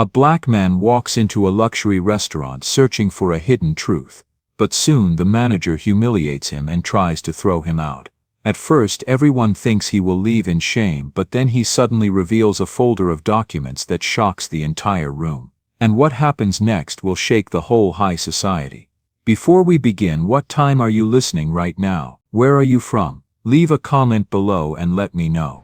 A black man walks into a luxury restaurant searching for a hidden truth. But soon the manager humiliates him and tries to throw him out. At first everyone thinks he will leave in shame, but then he suddenly reveals a folder of documents that shocks the entire room. And what happens next will shake the whole high society. Before we begin, what time are you listening right now? Where are you from? Leave a comment below and let me know.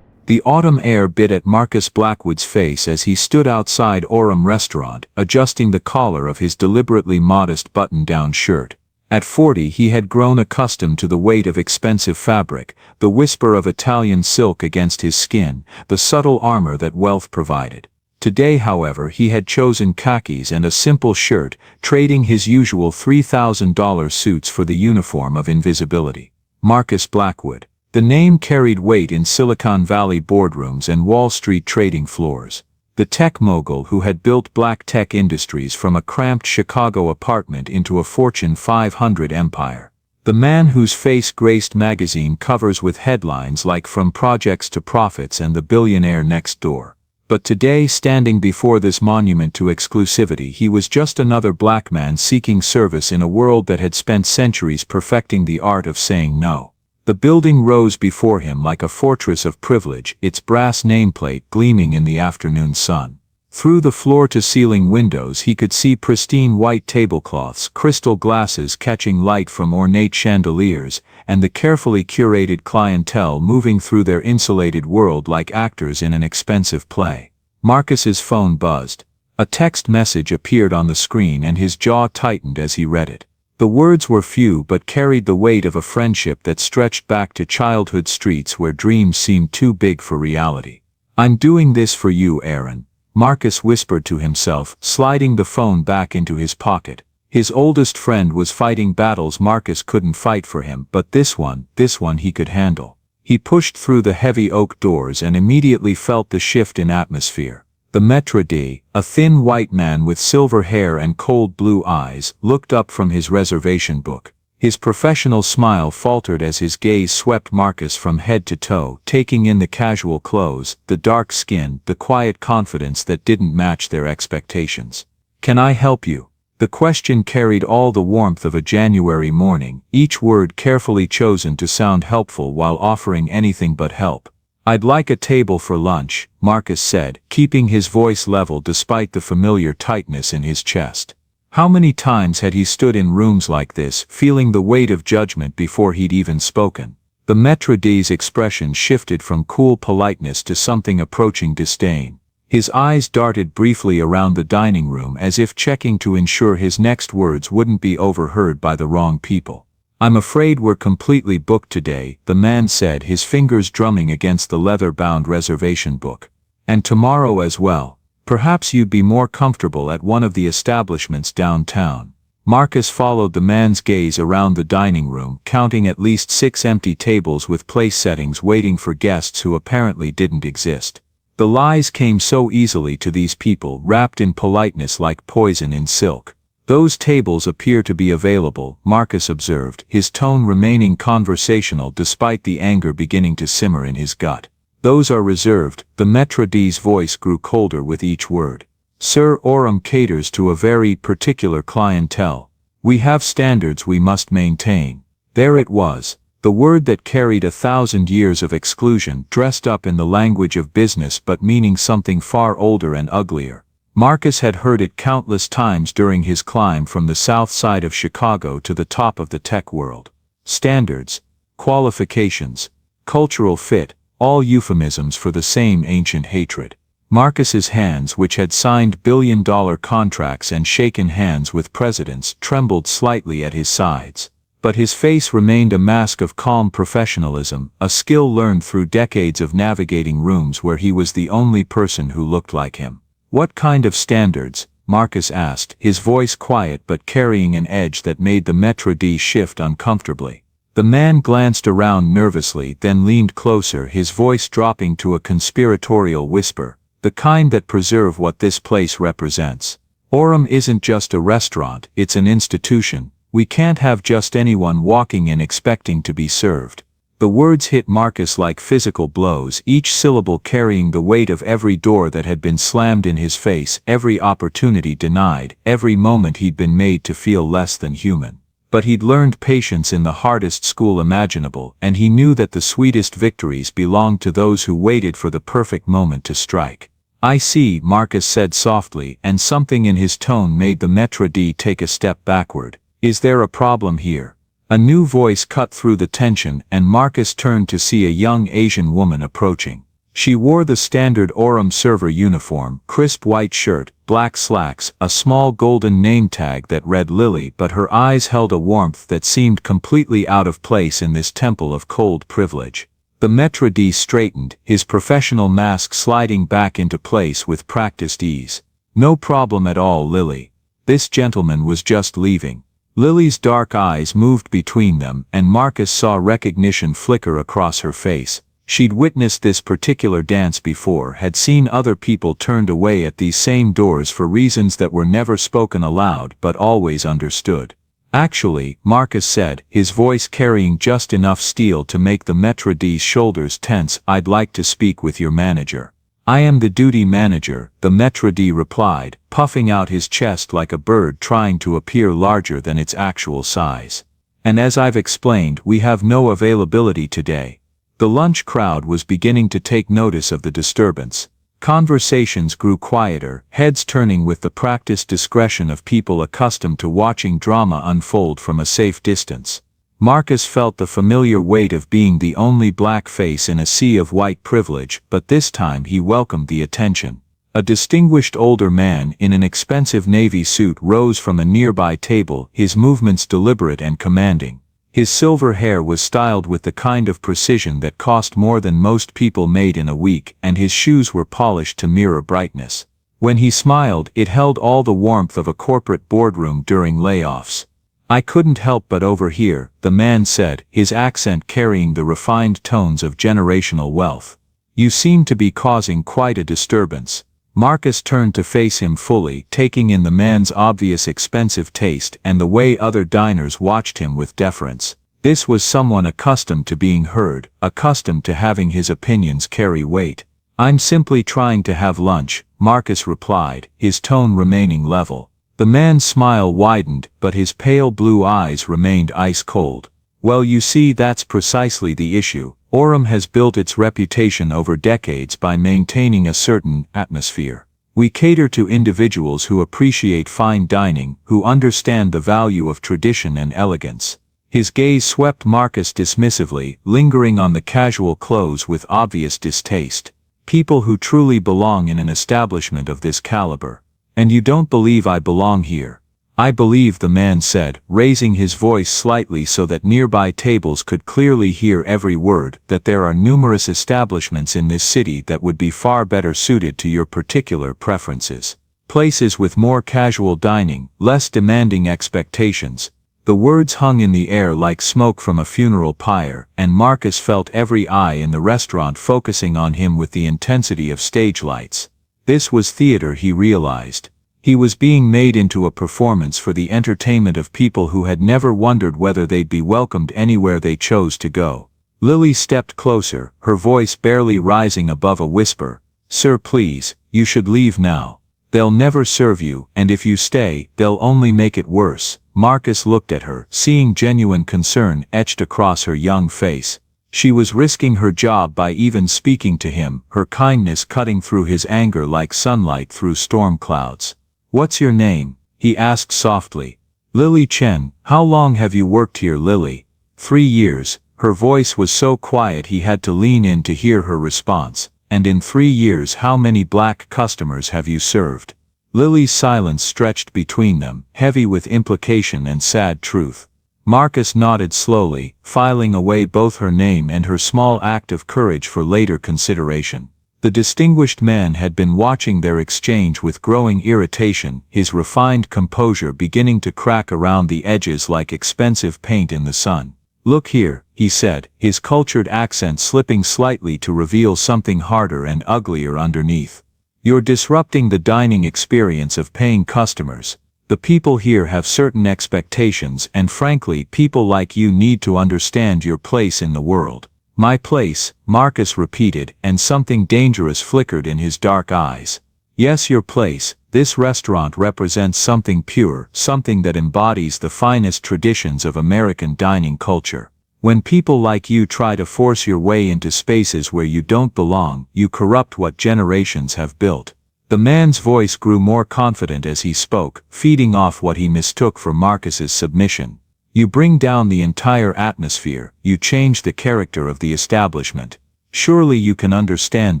The autumn air bit at Marcus Blackwood's face as he stood outside Orem restaurant, adjusting the collar of his deliberately modest button-down shirt. At 40 he had grown accustomed to the weight of expensive fabric, the whisper of Italian silk against his skin, the subtle armor that wealth provided. Today, however, he had chosen khakis and a simple shirt, trading his usual $3,000 suits for the uniform of invisibility. Marcus Blackwood. The name carried weight in Silicon Valley boardrooms and Wall Street trading floors. The tech mogul who had built Black Tech Industries from a cramped Chicago apartment into a Fortune 500 empire. The man whose face graced magazine covers with headlines like From Projects to Profits and The Billionaire Next Door. But today, standing before this monument to exclusivity, he was just another black man seeking service in a world that had spent centuries perfecting the art of saying no. The building rose before him like a fortress of privilege, its brass nameplate gleaming in the afternoon sun. Through the floor-to-ceiling windows he could see pristine white tablecloths, crystal glasses catching light from ornate chandeliers, and the carefully curated clientele moving through their insulated world like actors in an expensive play. Marcus's phone buzzed. A text message appeared on the screen and his jaw tightened as he read it. The words were few but carried the weight of a friendship that stretched back to childhood streets where dreams seemed too big for reality. "I'm doing this for you, Aaron," Marcus whispered to himself, sliding the phone back into his pocket. His oldest friend was fighting battles Marcus couldn't fight for him, but this one he could handle. He pushed through the heavy oak doors and immediately felt the shift in atmosphere. The maître d', a thin white man with silver hair and cold blue eyes, looked up from his reservation book. His professional smile faltered as his gaze swept Marcus from head to toe, taking in the casual clothes, the dark skin, the quiet confidence that didn't match their expectations. "Can I help you?" The question carried all the warmth of a January morning, each word carefully chosen to sound helpful while offering anything but help. "I'd like a table for lunch," Marcus said, keeping his voice level despite the familiar tightness in his chest. How many times had he stood in rooms like this, feeling the weight of judgment before he'd even spoken? The maître d's expression shifted from cool politeness to something approaching disdain. His eyes darted briefly around the dining room as if checking to ensure his next words wouldn't be overheard by the wrong people. "I'm afraid we're completely booked today," the man said, his fingers drumming against the leather-bound reservation book. "And tomorrow as well. Perhaps you'd be more comfortable at one of the establishments downtown." Marcus followed the man's gaze around the dining room, counting at least 6 empty tables with place settings waiting for guests who apparently didn't exist. The lies came so easily to these people, wrapped in politeness like poison in silk. "Those tables appear to be available," Marcus observed, his tone remaining conversational despite the anger beginning to simmer in his gut. "Those are reserved." The maître d's voice grew colder with each word. "Sir, Orem caters to a very particular clientele. We have standards we must maintain." There it was, the word that carried 1,000 years of exclusion, dressed up in the language of business but meaning something far older and uglier. Marcus had heard it countless times during his climb from the south side of Chicago to the top of the tech world. Standards, qualifications, cultural fit, all euphemisms for the same ancient hatred. Marcus's hands, which had signed billion-dollar contracts and shaken hands with presidents, trembled slightly at his sides. But his face remained a mask of calm professionalism, a skill learned through decades of navigating rooms where he was the only person who looked like him. "What kind of standards?" Marcus asked, his voice quiet but carrying an edge that made the maître d' shift uncomfortably. The man glanced around nervously, then leaned closer, his voice dropping to a conspiratorial whisper. "The kind that preserve what this place represents. Orem isn't just a restaurant, it's an institution. We can't have just anyone walking in expecting to be served. The words hit Marcus like physical blows, each syllable carrying the weight of every door that had been slammed in his face, every opportunity denied, every moment he'd been made to feel less than human. But he'd learned patience in the hardest school imaginable, and he knew that the sweetest victories belonged to those who waited for the perfect moment to strike. "I see," Marcus said softly, and something in his tone made the maître d' take a step backward. "Is there a problem here?" A new voice cut through the tension, and Marcus turned to see a young Asian woman approaching. She wore the standard Orem server uniform, crisp white shirt, black slacks, a small golden name tag that read Lily, but her eyes held a warmth that seemed completely out of place in this temple of cold privilege. The maître d' straightened, his professional mask sliding back into place with practiced ease. "No problem at all, Lily. This gentleman was just leaving." Lily's dark eyes moved between them, and Marcus saw recognition flicker across her face. She'd witnessed this particular dance before, had seen other people turned away at these same doors for reasons that were never spoken aloud but always understood. "Actually," Marcus said, his voice carrying just enough steel to make the maître d's shoulders tense, "I'd like to speak with your manager." "I am the duty manager," the maître d' replied, puffing out his chest like a bird trying to appear larger than its actual size. "And as I've explained, we have no availability today." The lunch crowd was beginning to take notice of the disturbance. Conversations grew quieter, heads turning with the practiced discretion of people accustomed to watching drama unfold from a safe distance. Marcus felt the familiar weight of being the only black face in a sea of white privilege, but this time he welcomed the attention. A distinguished older man in an expensive navy suit rose from a nearby table, his movements deliberate and commanding. His silver hair was styled with the kind of precision that cost more than most people made in a week, and his shoes were polished to mirror brightness. When he smiled, it held all the warmth of a corporate boardroom during layoffs. "I couldn't help but overhear," the man said, his accent carrying the refined tones of generational wealth. "You seem to be causing quite a disturbance." Marcus turned to face him fully, taking in the man's obvious expensive taste and the way other diners watched him with deference. This was someone accustomed to being heard, accustomed to having his opinions carry weight. "I'm simply trying to have lunch," Marcus replied, his tone remaining level. The man's smile widened, but his pale blue eyes remained ice cold. "Well, you see, that's precisely the issue. Orem has built its reputation over decades by maintaining a certain atmosphere. We cater to individuals who appreciate fine dining, who understand the value of tradition and elegance." His gaze swept Marcus dismissively, lingering on the casual clothes with obvious distaste. "People who truly belong in an establishment of this caliber. And you don't believe I belong here?" "I believe," the man said, raising his voice slightly so that nearby tables could clearly hear every word, "that there are numerous establishments in this city that would be far better suited to your particular preferences. Places with more casual dining, less demanding expectations." The words hung in the air like smoke from a funeral pyre, and Marcus felt every eye in the restaurant focusing on him with the intensity of stage lights. This was theater, he realized. He was being made into a performance for the entertainment of people who had never wondered whether they'd be welcomed anywhere they chose to go. Lily stepped closer, her voice barely rising above a whisper. "Sir, please, you should leave now. They'll never serve you, and if you stay, they'll only make it worse." Marcus looked at her, seeing genuine concern etched across her young face. She was risking her job by even speaking to him, her kindness cutting through his anger like sunlight through storm clouds. "What's your name?" he asked softly. "Lily Chen. How long have you worked here, Lily?" 3 years. Her voice was so quiet he had to lean in to hear her response. "And in 3 years, how many black customers have you served?" Lily's silence stretched between them, heavy with implication and sad truth. Marcus nodded slowly, filing away both her name and her small act of courage for later consideration. The distinguished man had been watching their exchange with growing irritation, his refined composure beginning to crack around the edges like expensive paint in the sun. "Look here," he said, his cultured accent slipping slightly to reveal something harder and uglier underneath. "You're disrupting the dining experience of paying customers. The people here have certain expectations, and frankly, people like you need to understand your place in the world. My place, Marcus repeated, and something dangerous flickered in his dark eyes. Yes, your place. This restaurant represents something pure, something that embodies the finest traditions of American dining culture. When people like you try to force your way into spaces where you don't belong, you corrupt what generations have built. The man's voice grew more confident as he spoke, feeding off what he mistook for Marcus's submission. You bring down the entire atmosphere, you change the character of the establishment. Surely you can understand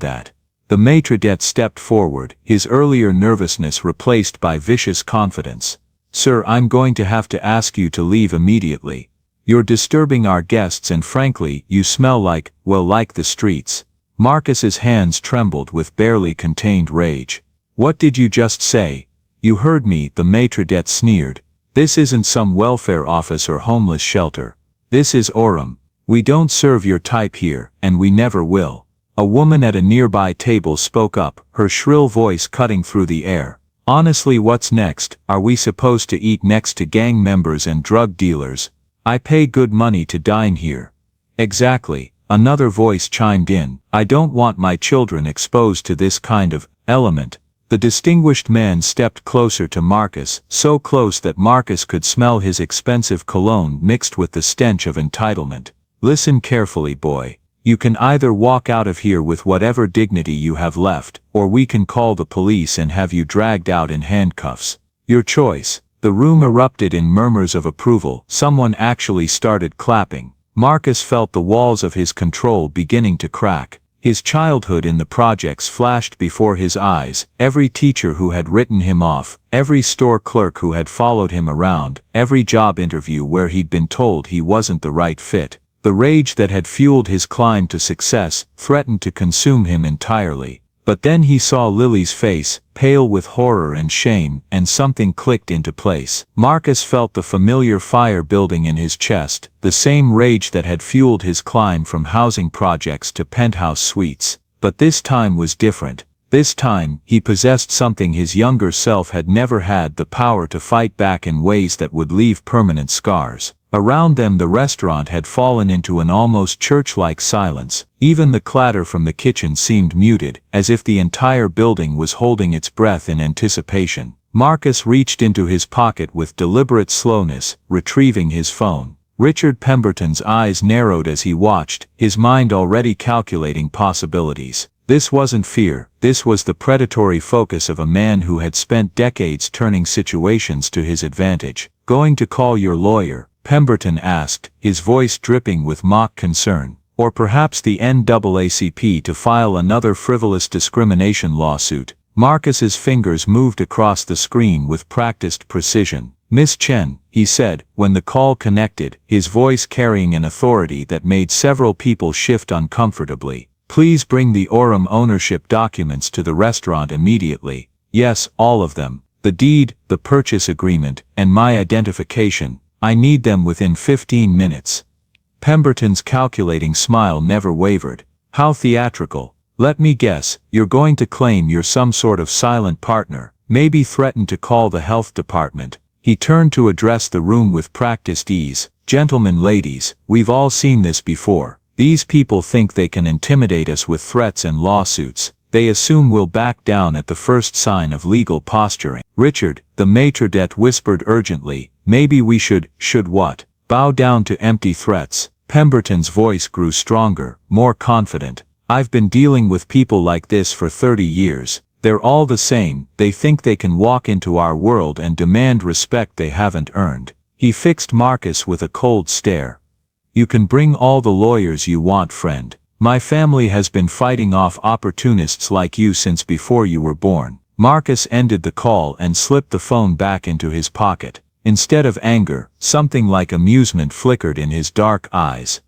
that. The maitre d' stepped forward, his earlier nervousness replaced by vicious confidence. Sir, I'm going to have to ask you to leave immediately. You're disturbing our guests, and frankly, you smell like, well, like the streets. Marcus's hands trembled with barely contained rage. What did you just say? You heard me, the maitre d' sneered. This isn't some welfare office or homeless shelter. This is Orem. We don't serve your type here, and we never will. A woman at a nearby table spoke up, her shrill voice cutting through the air. Honestly, what's next? Are we supposed to eat next to gang members and drug dealers? I pay good money to dine here. Exactly, another voice chimed in. I don't want my children exposed to this kind of element. The distinguished man stepped closer to Marcus, so close that Marcus could smell his expensive cologne mixed with the stench of entitlement. Listen carefully, boy. You can either walk out of here with whatever dignity you have left, or we can call the police and have you dragged out in handcuffs. Your choice. The room erupted in murmurs of approval. Someone actually started clapping. Marcus felt the walls of his control beginning to crack. His childhood in the projects flashed before his eyes, every teacher who had written him off, every store clerk who had followed him around, every job interview where he'd been told he wasn't the right fit. The rage that had fueled his climb to success threatened to consume him entirely. But then he saw Lily's face, pale with horror and shame, and something clicked into place. Marcus felt the familiar fire building in his chest, the same rage that had fueled his climb from housing projects to penthouse suites. But this time was different. This time, he possessed something his younger self had never had: the power to fight back in ways that would leave permanent scars. Around them, the restaurant had fallen into an almost church-like silence. Even the clatter from the kitchen seemed muted, as if the entire building was holding its breath in anticipation. Marcus reached into his pocket with deliberate slowness, retrieving his phone. Richard Pemberton's eyes narrowed as he watched, his mind already calculating possibilities. This wasn't fear, this was the predatory focus of a man who had spent decades turning situations to his advantage. Going to call your lawyer? Pemberton asked, his voice dripping with mock concern. Or perhaps the NAACP to file another frivolous discrimination lawsuit. Marcus's fingers moved across the screen with practiced precision. Miss Chen, he said, when the call connected, his voice carrying an authority that made several people shift uncomfortably. Please bring the Orem ownership documents to the restaurant immediately. Yes, all of them. The deed, the purchase agreement, and my identification. I need them within 15 minutes. Pemberton's calculating smile never wavered. How theatrical. Let me guess, you're going to claim you're some sort of silent partner, maybe threaten to call the health department. He turned to address the room with practiced ease. Gentlemen, ladies, we've all seen this before. These people think they can intimidate us with threats and lawsuits. They assume we'll back down at the first sign of legal posturing. Richard, the maitre d' whispered urgently, maybe we should what? Bow down to empty threats. Pemberton's voice grew stronger, more confident. I've been dealing with people like this for 30 years. They're all the same. They think they can walk into our world and demand respect they haven't earned. He fixed Marcus with a cold stare. You can bring all the lawyers you want, friend. My family has been fighting off opportunists like you since before you were born. Marcus ended the call and slipped the phone back into his pocket. Instead of anger, something like amusement flickered in his dark eyes.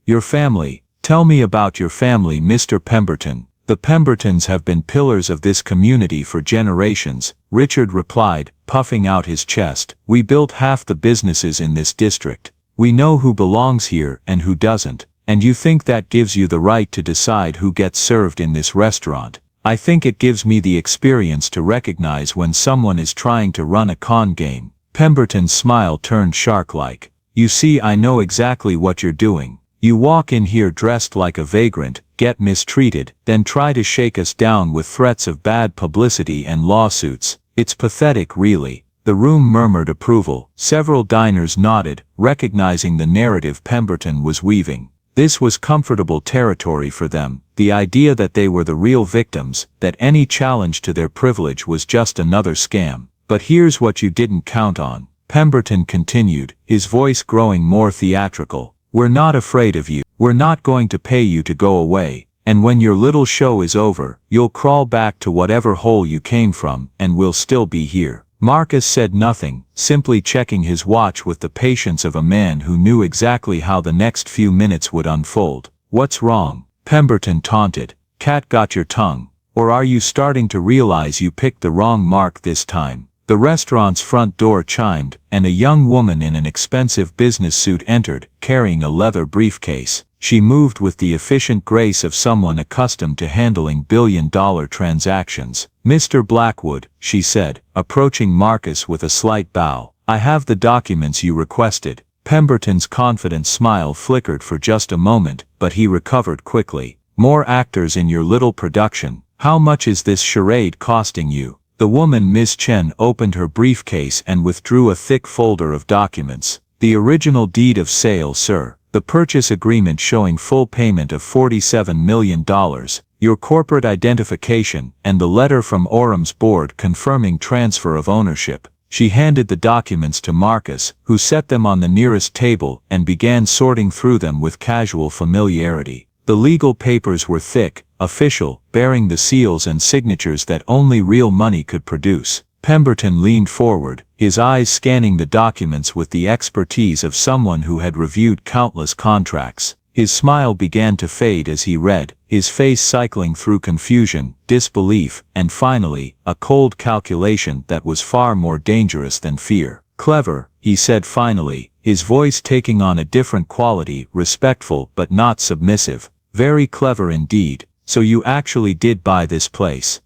Your family. Tell me about your family, Mr. Pemberton. The Pembertons have been pillars of this community for generations, Richard replied, puffing out his chest. We built half the businesses in this district. We know who belongs here and who doesn't. And you think that gives you the right to decide who gets served in this restaurant? I think it gives me the experience to recognize when someone is trying to run a con game." Pemberton's smile turned shark-like. "You see, I know exactly what you're doing. You walk in here dressed like a vagrant, get mistreated, then try to shake us down with threats of bad publicity and lawsuits. It's pathetic, really." The room murmured approval. Several diners nodded, recognizing the narrative Pemberton was weaving. This was comfortable territory for them, the idea that they were the real victims, that any challenge to their privilege was just another scam. "But here's what you didn't count on," Pemberton continued, his voice growing more theatrical. "We're not afraid of you. We're not going to pay you to go away. And when your little show is over, you'll crawl back to whatever hole you came from, and we'll still be here." Marcus said nothing, simply checking his watch with the patience of a man who knew exactly how the next few minutes would unfold. "What's wrong?" Pemberton taunted. "Cat got your tongue? Or are you starting to realize you picked the wrong mark this time?" The restaurant's front door chimed, and a young woman in an expensive business suit entered, carrying a leather briefcase. She moved with the efficient grace of someone accustomed to handling billion-dollar transactions. "Mr. Blackwood," she said, approaching Marcus with a slight bow, "I have the documents you requested." Pemberton's confident smile flickered for just a moment, but he recovered quickly. "More actors in your little production. How much is this charade costing you?" The woman, Miss Chen, opened her briefcase and withdrew a thick folder of documents. "The original deed of sale, sir. The purchase agreement showing full payment of $47 million, your corporate identification, and the letter from Orum's board confirming transfer of ownership." She handed the documents to Marcus, who set them on the nearest table and began sorting through them with casual familiarity. The legal papers were thick, official, bearing the seals and signatures that only real money could produce. Pemberton leaned forward, his eyes scanning the documents with the expertise of someone who had reviewed countless contracts. His smile began to fade as he read, his face cycling through confusion, disbelief, and finally, a cold calculation that was far more dangerous than fear. "Clever," he said finally, his voice taking on a different quality, respectful but not submissive. "Very clever indeed. So you actually did buy this place?"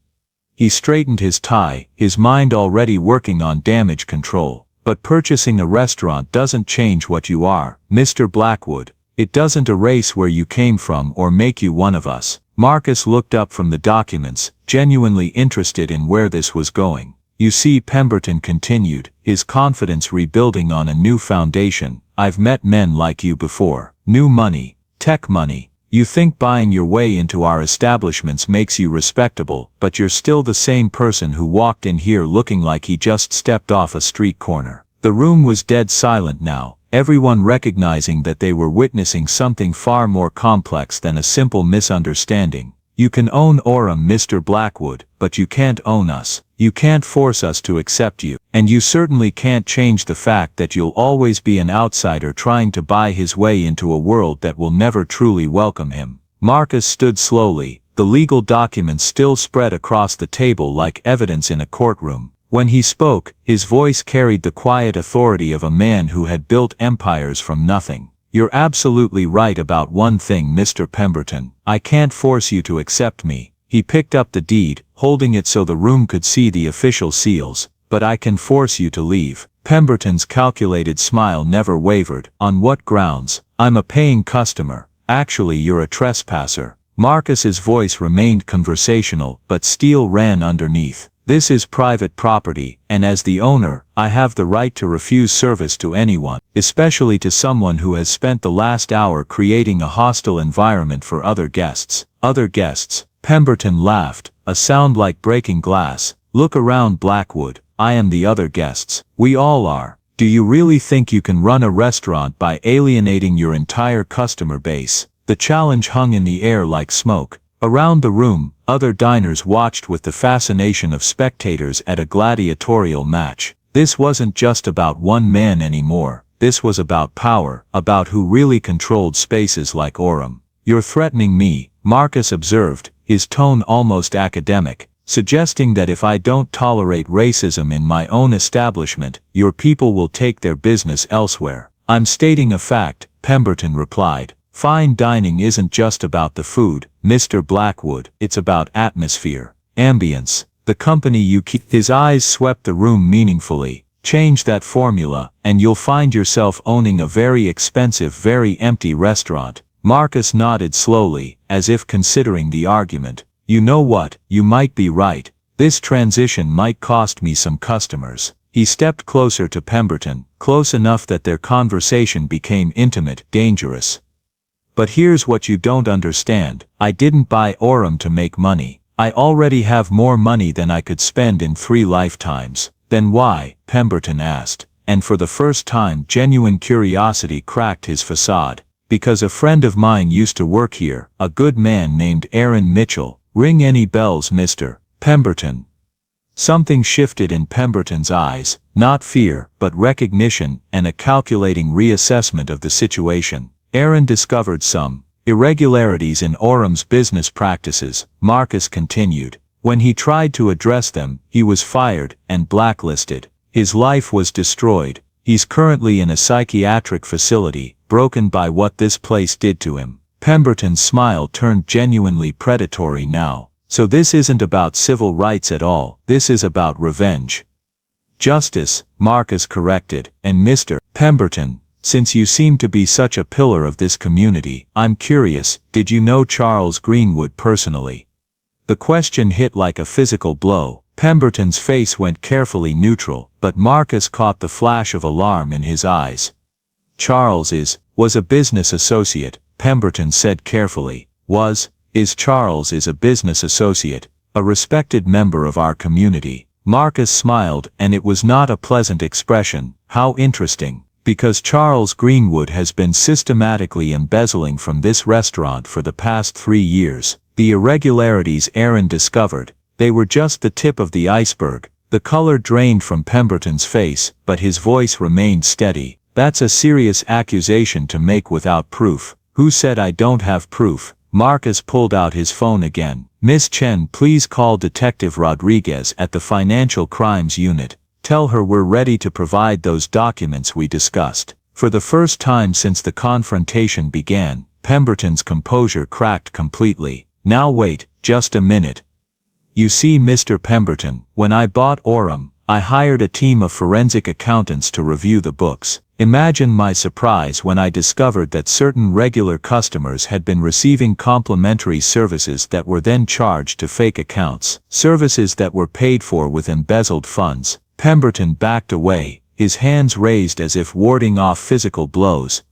He straightened his tie, his mind already working on damage control. "But purchasing a restaurant doesn't change what you are, Mr. Blackwood. It doesn't erase where you came from or make you one of us." Marcus looked up from the documents, genuinely interested in where this was going. "You see," Pemberton continued, his confidence rebuilding on a new foundation, "I've met men like you before. New money, tech money. You think buying your way into our establishments makes you respectable, but you're still the same person who walked in here looking like he just stepped off a street corner." The room was dead silent now, everyone recognizing that they were witnessing something far more complex than a simple misunderstanding. "You can own Orum, Mr. Blackwood, but you can't own us. You can't force us to accept you, and you certainly can't change the fact that you'll always be an outsider trying to buy his way into a world that will never truly welcome him." Marcus stood slowly, the legal documents still spread across the table like evidence in a courtroom. When he spoke, his voice carried the quiet authority of a man who had built empires from nothing. "You're absolutely right about one thing, Mr. Pemberton. I can't force you to accept me." He picked up the deed, holding it so the room could see the official seals. "But I can force you to leave." Pemberton's calculated smile never wavered. "On what grounds?" "I'm a paying customer." "Actually, you're a trespasser." Marcus's voice remained conversational, but steel ran underneath. "This is private property, and as the owner, I have the right to refuse service to anyone, especially to someone who has spent the last hour creating a hostile environment for other guests." "Other guests?" Pemberton laughed, a sound like breaking glass. "Look around, Blackwood. I am the other guests. We all are. Do you really think you can run a restaurant by alienating your entire customer base?" The challenge hung in the air like smoke. Around the room, other diners watched with the fascination of spectators at a gladiatorial match. This wasn't just about one man anymore. This was about power, about who really controlled spaces like Orum. "You're threatening me," Marcus observed, his tone almost academic, "suggesting that if I don't tolerate racism in my own establishment, your people will take their business elsewhere." "I'm stating a fact," Pemberton replied. "Fine dining isn't just about the food, Mr. Blackwood, it's about atmosphere. ambience, the company you keep. His eyes swept the room meaningfully. Change that formula, and you'll find yourself owning a very expensive, very empty restaurant. Marcus nodded slowly, as if considering the argument. You know what, you might be right. This transition might cost me some customers. He stepped closer to Pemberton, close enough that their conversation became intimate, dangerous. But here's what you don't understand. I didn't buy Orem to make money. I already have more money than I could spend in 3 lifetimes. Then why? Pemberton asked, and for the first time genuine curiosity cracked his facade. Because a friend of mine used to work here, a good man named Aaron Mitchell. Ring any bells, Mr. Pemberton? Something shifted in Pemberton's eyes, not fear, but recognition and a calculating reassessment of the situation. Aaron discovered some irregularities in Orem's business practices, Marcus continued. When he tried to address them, he was fired and blacklisted. His life was destroyed. He's currently in a psychiatric facility, broken by what this place did to him. Pemberton's smile turned genuinely predatory now. So this isn't about civil rights at all, this is about revenge. Justice, Marcus corrected, and Mr. Pemberton, since you seem to be such a pillar of this community, I'm curious, did you know Charles Greenwood personally? The question hit like a physical blow. Pemberton's face went carefully neutral, but Marcus caught the flash of alarm in his eyes. Charles was a business associate, Pemberton said carefully. Charles is a business associate, a respected member of our community. Marcus smiled, and it was not a pleasant expression. How interesting. Because Charles Greenwood has been systematically embezzling from this restaurant for the past 3 years. The irregularities Aaron discovered, they were just the tip of the iceberg. The color drained from Pemberton's face, but his voice remained steady. That's a serious accusation to make without proof. Who said I don't have proof? Marcus pulled out his phone again. Miss Chen, please call Detective Rodriguez at the Financial Crimes Unit. Tell her we're ready to provide those documents we discussed. For the first time since the confrontation began, Pemberton's composure cracked completely. Now wait, just a minute. You see, Mr. Pemberton, when I bought Orem, I hired a team of forensic accountants to review the books. Imagine my surprise when I discovered that certain regular customers had been receiving complimentary services that were then charged to fake accounts, services that were paid for with embezzled funds. Pemberton backed away, his hands raised as if warding off physical blows.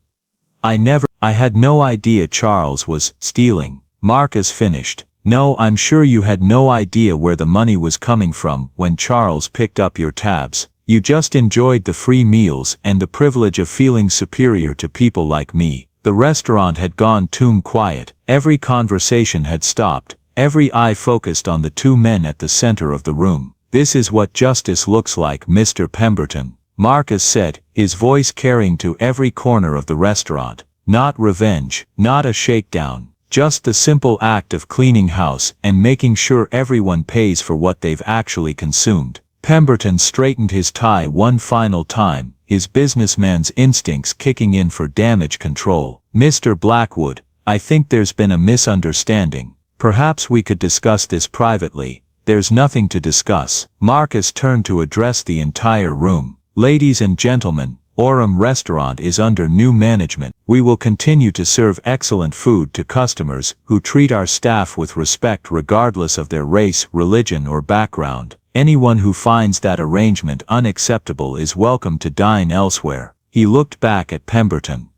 I had no idea Charles was stealing. Marcus finished. No, I'm sure you had no idea where the money was coming from when Charles picked up your tabs. You just enjoyed the free meals and the privilege of feeling superior to people like me. The restaurant had gone tomb quiet. Every conversation had stopped. Every eye focused on the 2 men at the center of the room. This is what justice looks like, Mr. Pemberton, Marcus said, his voice carrying to every corner of the restaurant. Not revenge, not a shakedown. Just the simple act of cleaning house and making sure everyone pays for what they've actually consumed. Pemberton straightened his tie one final time, his businessman's instincts kicking in for damage control. Mr. Blackwood, I think there's been a misunderstanding. Perhaps we could discuss this privately. There's nothing to discuss. Marcus turned to address the entire room. Ladies and gentlemen, Orem Restaurant is under new management. We will continue to serve excellent food to customers who treat our staff with respect regardless of their race, religion, or background. Anyone who finds that arrangement unacceptable is welcome to dine elsewhere. He looked back at Pemberton.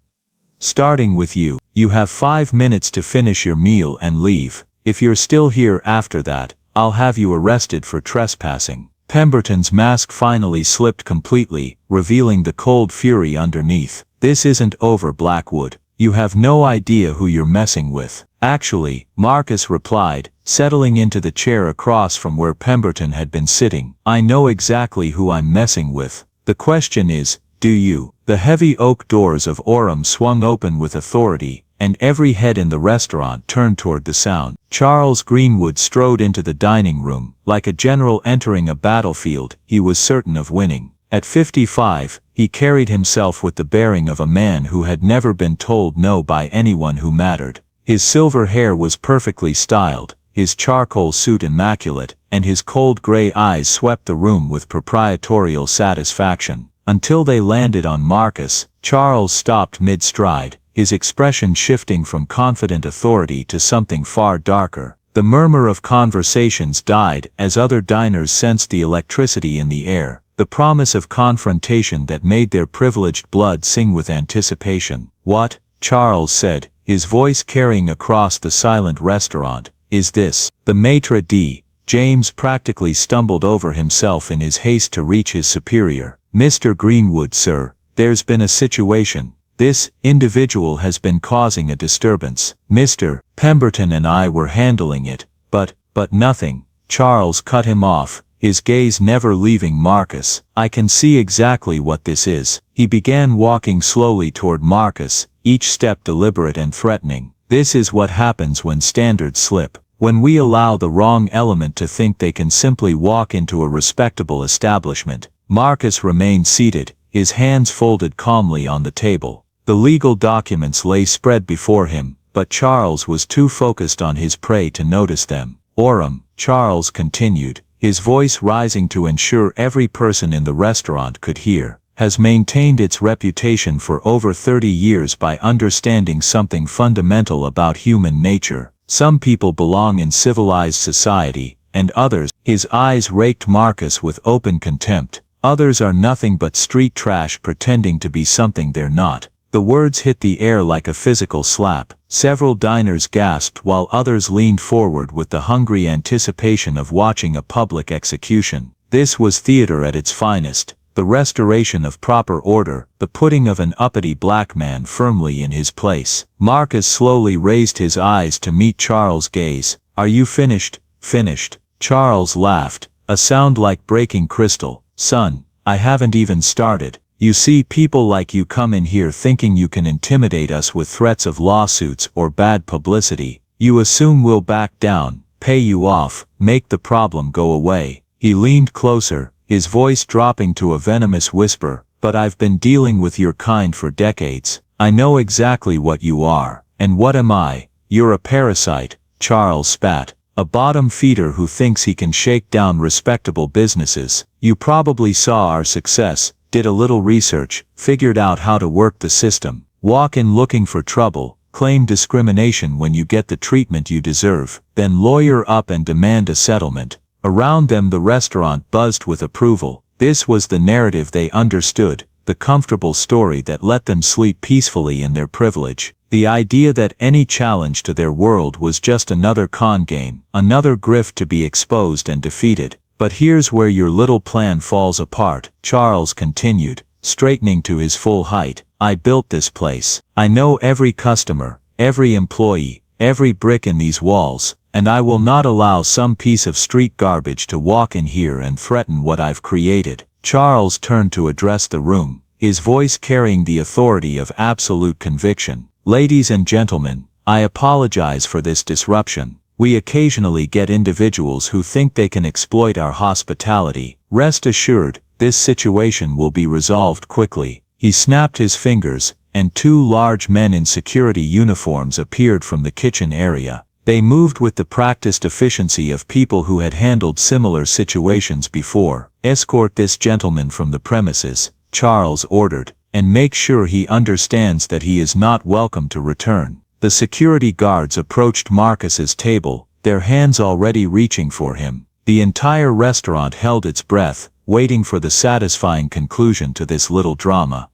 Starting with you, you have 5 minutes to finish your meal and leave. If you're still here after that, I'll have you arrested for trespassing. Pemberton's mask finally slipped completely, revealing the cold fury underneath. This isn't over, Blackwood. You have no idea who you're messing with. Actually, Marcus replied, settling into the chair across from where Pemberton had been sitting. I know exactly who I'm messing with. The question is, do you? The heavy oak doors of Orem swung open with authority, and every head in the restaurant turned toward the sound. Charles Greenwood strode into the dining room. Like a general entering a battlefield, he was certain of winning. At 55, he carried himself with the bearing of a man who had never been told no by anyone who mattered. His silver hair was perfectly styled, his charcoal suit immaculate, and his cold gray eyes swept the room with proprietorial satisfaction. Until they landed on Marcus, Charles stopped mid-stride, his expression shifting from confident authority to something far darker. The murmur of conversations died as other diners sensed the electricity in the air, the promise of confrontation that made their privileged blood sing with anticipation. "What?" Charles said, his voice carrying across the silent restaurant. "Is this?" The maitre d', James practically stumbled over himself in his haste to reach his superior. "Mr. Greenwood, sir, there's been a situation. This individual has been causing a disturbance. Mr. Pemberton and I were handling it, but nothing." Charles cut him off, his gaze never leaving Marcus. "I can see exactly what this is." He began walking slowly toward Marcus, each step deliberate and threatening. "This is what happens when standards slip. When we allow the wrong element to think they can simply walk into a respectable establishment." Marcus remained seated, his hands folded calmly on the table. The legal documents lay spread before him, but Charles was too focused on his prey to notice them. "Orem," Charles continued, his voice rising to ensure every person in the restaurant could hear, "has maintained its reputation for over 30 years by understanding something fundamental about human nature. Some people belong in civilized society, and others," his eyes raked Marcus with open contempt, "others are nothing but street trash pretending to be something they're not." The words hit the air like a physical slap. Several diners gasped while others leaned forward with the hungry anticipation of watching a public execution. This was theater at its finest, the restoration of proper order, the putting of an uppity black man firmly in his place. Marcus slowly raised his eyes to meet Charles' gaze. "Are you finished?" "Finished." Charles laughed, a sound like breaking crystal. "Son, I haven't even started. You see, people like you come in here thinking you can intimidate us with threats of lawsuits or bad publicity. You assume we'll back down, pay you off, make the problem go away." He leaned closer, his voice dropping to a venomous whisper, "But I've been dealing with your kind for decades. I know exactly what you are. And what am I? You're a parasite." Charles spat. "A bottom feeder who thinks he can shake down respectable businesses. You probably saw our success, did a little research, figured out how to work the system. Walk in looking for trouble, claim discrimination when you get the treatment you deserve, then lawyer up and demand a settlement." Around them the restaurant buzzed with approval. This was the narrative they understood, the comfortable story that let them sleep peacefully in their privilege. The idea that any challenge to their world was just another con game, another grift to be exposed and defeated. "But here's where your little plan falls apart," Charles continued, straightening to his full height. "I built this place. I know every customer, every employee, every brick in these walls, and I will not allow some piece of street garbage to walk in here and threaten what I've created." Charles turned to address the room, his voice carrying the authority of absolute conviction. "Ladies and gentlemen, I apologize for this disruption. We occasionally get individuals who think they can exploit our hospitality. Rest assured, this situation will be resolved quickly." He snapped his fingers, and two large men in security uniforms appeared from the kitchen area. They moved with the practiced efficiency of people who had handled similar situations before. "Escort this gentleman from the premises," Charles ordered, "and make sure he understands that he is not welcome to return." The security guards approached Marcus's table, their hands already reaching for him. The entire restaurant held its breath, waiting for the satisfying conclusion to this little drama.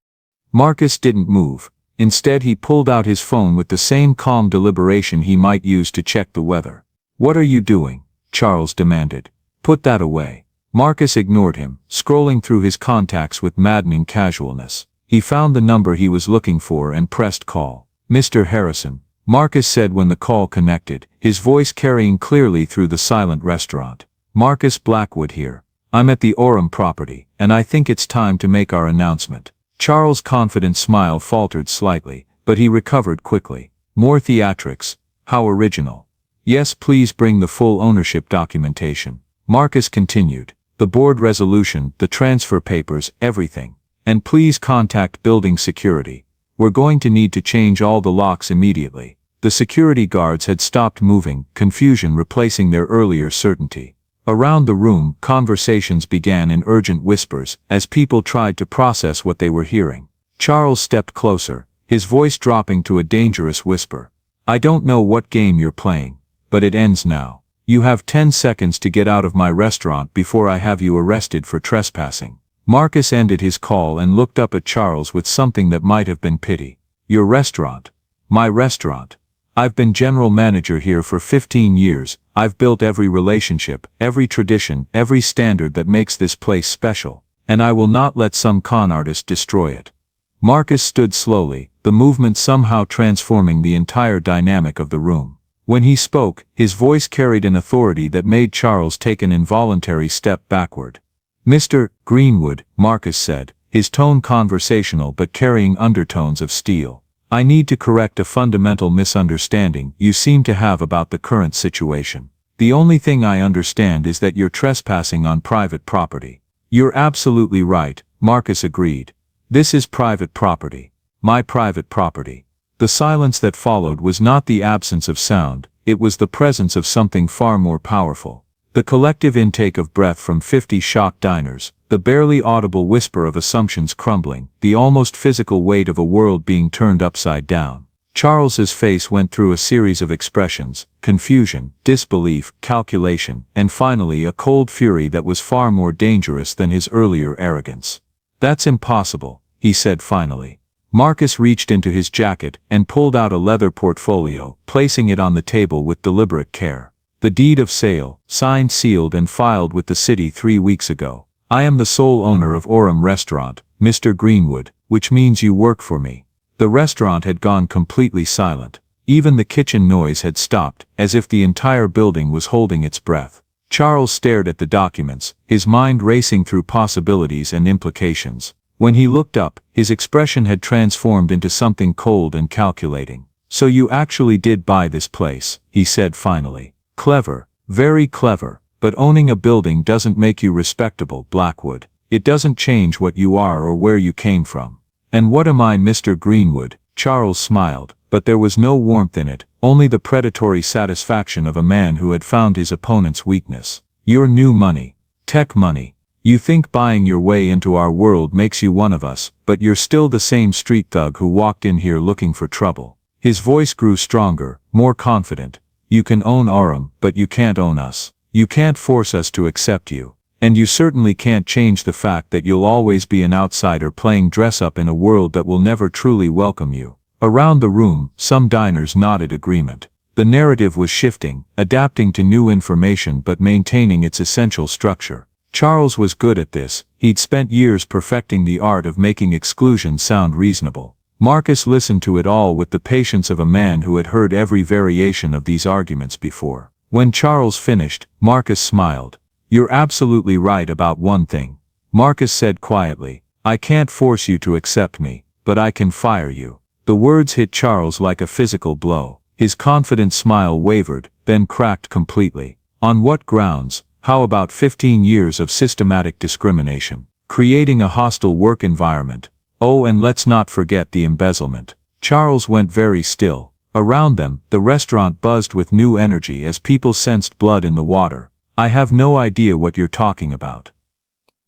Marcus didn't move. Instead he pulled out his phone with the same calm deliberation he might use to check the weather. "What are you doing?" Charles demanded. "Put that away." Marcus ignored him, scrolling through his contacts with maddening casualness. He found the number he was looking for and pressed call. "Mr. Harrison," Marcus said when the call connected, his voice carrying clearly through the silent restaurant. "Marcus Blackwood here. I'm at the Orem property, and I think it's time to make our announcement." Charles' confident smile faltered slightly, but he recovered quickly. "More theatrics. How original." "Yes, please bring the full ownership documentation." Marcus continued. "The board resolution, the transfer papers, everything. And please contact building security. We're going to need to change all the locks immediately." The security guards had stopped moving, confusion replacing their earlier certainty. Around the room, conversations began in urgent whispers, as people tried to process what they were hearing. Charles stepped closer, his voice dropping to a dangerous whisper. "I don't know what game you're playing, but it ends now. You have 10 seconds to get out of my restaurant before I have you arrested for trespassing." Marcus ended his call and looked up at Charles with something that might have been pity. "Your restaurant?" "My restaurant. I've been general manager here for 15 years, I've built every relationship, every tradition, every standard that makes this place special, and I will not let some con artist destroy it." Marcus stood slowly, the movement somehow transforming the entire dynamic of the room. When he spoke, his voice carried an authority that made Charles take an involuntary step backward. "Mr. Greenwood," Marcus said, his tone conversational but carrying undertones of steel, "I need to correct a fundamental misunderstanding you seem to have about the current situation. The only thing I understand is that you're trespassing on private property." "You're absolutely right," Marcus agreed. "This is private property. My private property." The silence that followed was not the absence of sound, it was the presence of something far more powerful. The collective intake of breath from 50 shocked diners, the barely audible whisper of assumptions crumbling, the almost physical weight of a world being turned upside down. Charles's face went through a series of expressions: confusion, disbelief, calculation, and finally a cold fury that was far more dangerous than his earlier arrogance. "That's impossible," he said finally. Marcus reached into his jacket and pulled out a leather portfolio, placing it on the table with deliberate care. "The deed of sale, signed, sealed and filed with the city 3 weeks ago. I am the sole owner of Orem Restaurant, Mr. Greenwood, which means you work for me." The restaurant had gone completely silent. Even the kitchen noise had stopped, as if the entire building was holding its breath. Charles stared at the documents, his mind racing through possibilities and implications. When he looked up, his expression had transformed into something cold and calculating. "So you actually did buy this place," he said finally. "Clever, very clever, but owning a building doesn't make you respectable, Blackwood. It doesn't change what you are or where you came from." "And what am I, Mr. Greenwood?" Charles smiled, but there was no warmth in it, only the predatory satisfaction of a man who had found his opponent's weakness. "You're new money. Tech money. You think buying your way into our world makes you one of us, but you're still the same street thug who walked in here looking for trouble." His voice grew stronger, more confident. "You can own Orem, but you can't own us. You can't force us to accept you. And you certainly can't change the fact that you'll always be an outsider playing dress-up in a world that will never truly welcome you." Around the room, some diners nodded agreement. The narrative was shifting, adapting to new information but maintaining its essential structure. Charles was good at this, he'd spent years perfecting the art of making exclusion sound reasonable. Marcus listened to it all with the patience of a man who had heard every variation of these arguments before. When Charles finished, Marcus smiled. "You're absolutely right about one thing," Marcus said quietly. "I can't force you to accept me, but I can fire you." The words hit Charles like a physical blow. His confident smile wavered, then cracked completely. "On what grounds? How about 15 years of systematic discrimination? Creating a hostile work environment? Oh, and let's not forget the embezzlement." Charles went very still. Around them, the restaurant buzzed with new energy as people sensed blood in the water. "I have no idea what you're talking about."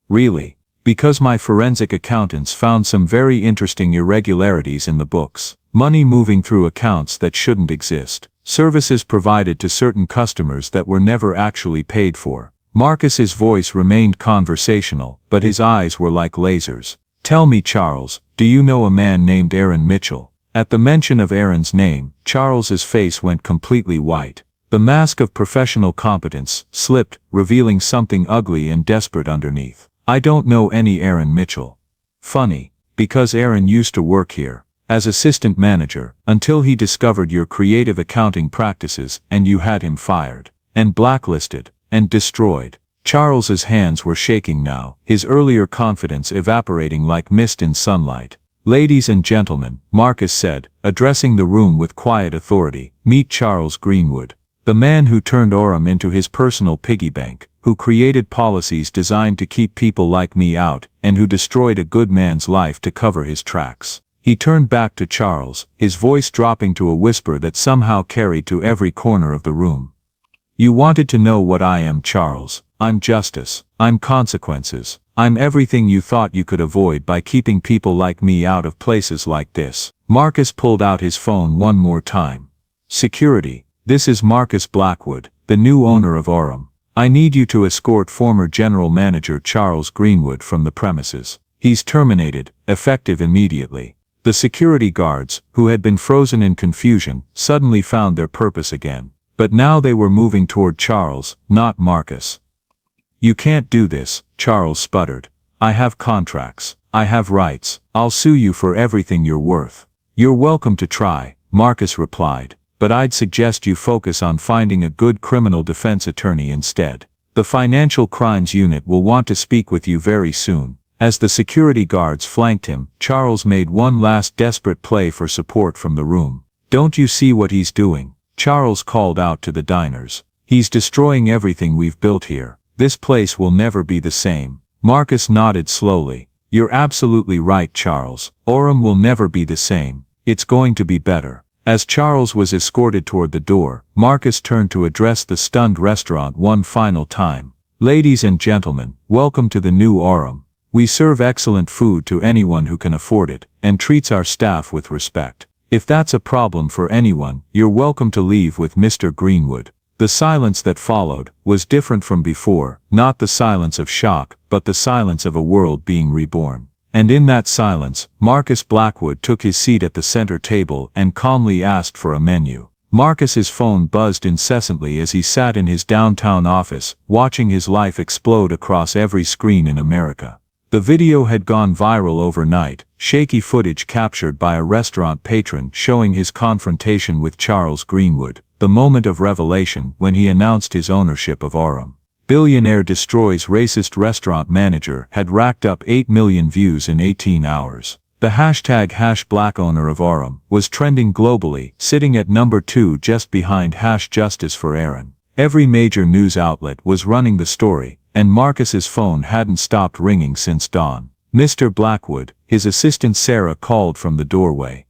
"Really? Because my forensic accountants found some very interesting irregularities in the books. Money moving through accounts that shouldn't exist. Services provided to certain customers that were never actually paid for." Marcus's voice remained conversational, but his eyes were like lasers. "Tell me, Charles, do you know a man named Aaron Mitchell?" At the mention of Aaron's name, Charles's face went completely white. The mask of professional competence slipped, revealing something ugly and desperate underneath. "I don't know any Aaron Mitchell." "Funny, because Aaron used to work here as assistant manager, until he discovered your creative accounting practices and you had him fired, and blacklisted, and destroyed." Charles's hands were shaking now, his earlier confidence evaporating like mist in sunlight. "Ladies and gentlemen," Marcus said, addressing the room with quiet authority, "meet Charles Greenwood. The man who turned Orem into his personal piggy bank, who created policies designed to keep people like me out, and who destroyed a good man's life to cover his tracks." He turned back to Charles, his voice dropping to a whisper that somehow carried to every corner of the room. You wanted to know what I am, Charles. I'm justice. I'm consequences. I'm everything you thought you could avoid by keeping people like me out of places like this. Marcus pulled out his phone one more time. Security. This is Marcus Blackwood, the new owner of Orem. I need you to escort former General Manager Charles Greenwood from the premises. He's terminated, effective immediately. The security guards, who had been frozen in confusion, suddenly found their purpose again. But now they were moving toward Charles, not Marcus. You can't do this, Charles sputtered. I have contracts. I have rights. I'll sue you for everything you're worth. You're welcome to try, Marcus replied, but I'd suggest you focus on finding a good criminal defense attorney instead. The Financial Crimes Unit will want to speak with you very soon. As the security guards flanked him, Charles made one last desperate play for support from the room. Don't you see what he's doing? Charles called out to the diners. He's destroying everything we've built here. This place will never be the same. Marcus nodded slowly. You're absolutely right, Charles. Orem will never be the same. It's going to be better. As Charles was escorted toward the door, Marcus turned to address the stunned restaurant one final time. Ladies and gentlemen, welcome to the new Orem. We serve excellent food to anyone who can afford it, and treats our staff with respect. If that's a problem for anyone, you're welcome to leave with Mr. Greenwood. The silence that followed was different from before, not the silence of shock, but the silence of a world being reborn. And in that silence, Marcus Blackwood took his seat at the center table and calmly asked for a menu. Marcus's phone buzzed incessantly as he sat in his downtown office, watching his life explode across every screen in America. The video had gone viral overnight, shaky footage captured by a restaurant patron showing his confrontation with Charles Greenwood, the moment of revelation when he announced his ownership of Orem. Billionaire destroys racist restaurant manager had racked up 8 million views in 18 hours. The hashtag #BlackOwner of Orem was trending globally, sitting at number 2 just behind #Justice for Aaron. Every major news outlet was running the story, and Marcus's phone hadn't stopped ringing since dawn. Mr. Blackwood, his assistant Sarah called from the doorway.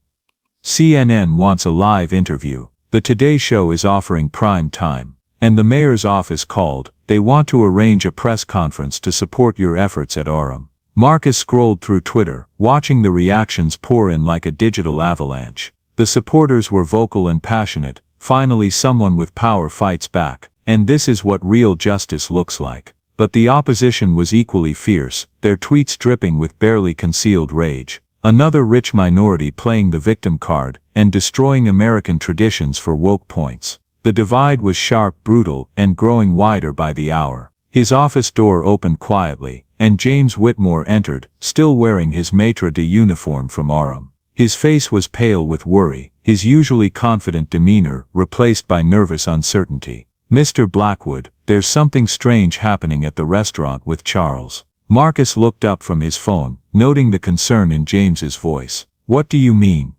CNN wants a live interview. The Today Show is offering prime time. And the mayor's office called. They want to arrange a press conference to support your efforts at Orem. Marcus scrolled through Twitter, watching the reactions pour in like a digital avalanche. The supporters were vocal and passionate. Finally, someone with power fights back. And this is what real justice looks like. But the opposition was equally fierce, their tweets dripping with barely concealed rage. Another rich minority playing the victim card, and destroying American traditions for woke points. The divide was sharp, brutal, and growing wider by the hour. His office door opened quietly, and James Whitmore entered, still wearing his maitre d' uniform from Orem. His face was pale with worry, his usually confident demeanor replaced by nervous uncertainty. Mr. Blackwood, there's something strange happening at the restaurant with Charles. Marcus looked up from his phone, noting the concern in James's voice. What do you mean?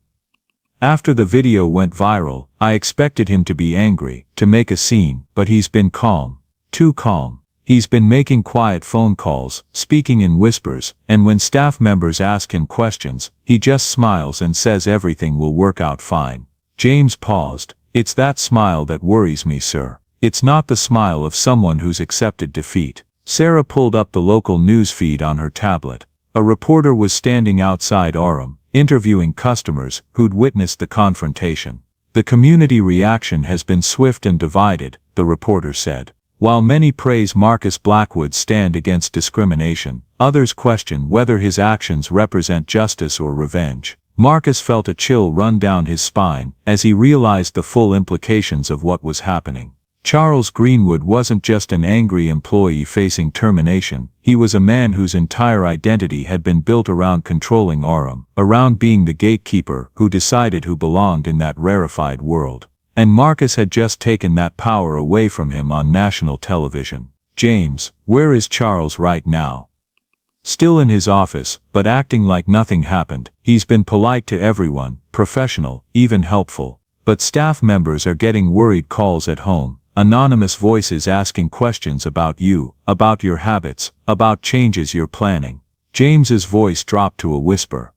After the video went viral, I expected him to be angry, to make a scene, but he's been calm. Too calm. He's been making quiet phone calls, speaking in whispers, and when staff members ask him questions, he just smiles and says everything will work out fine. James paused. It's that smile that worries me, sir. It's not the smile of someone who's accepted defeat. Sarah pulled up the local news feed on her tablet. A reporter was standing outside Orem, interviewing customers who'd witnessed the confrontation. The community reaction has been swift and divided, the reporter said. While many praise Marcus Blackwood's stand against discrimination, others question whether his actions represent justice or revenge. Marcus felt a chill run down his spine as he realized the full implications of what was happening. Charles Greenwood wasn't just an angry employee facing termination, he was a man whose entire identity had been built around controlling Orem, around being the gatekeeper who decided who belonged in that rarefied world. And Marcus had just taken that power away from him on national television. James, where is Charles right now? Still in his office, but acting like nothing happened. He's been polite to everyone, professional, even helpful. But staff members are getting worried calls at home. Anonymous voices asking questions about you, about your habits, about changes you're planning. James's voice dropped to a whisper.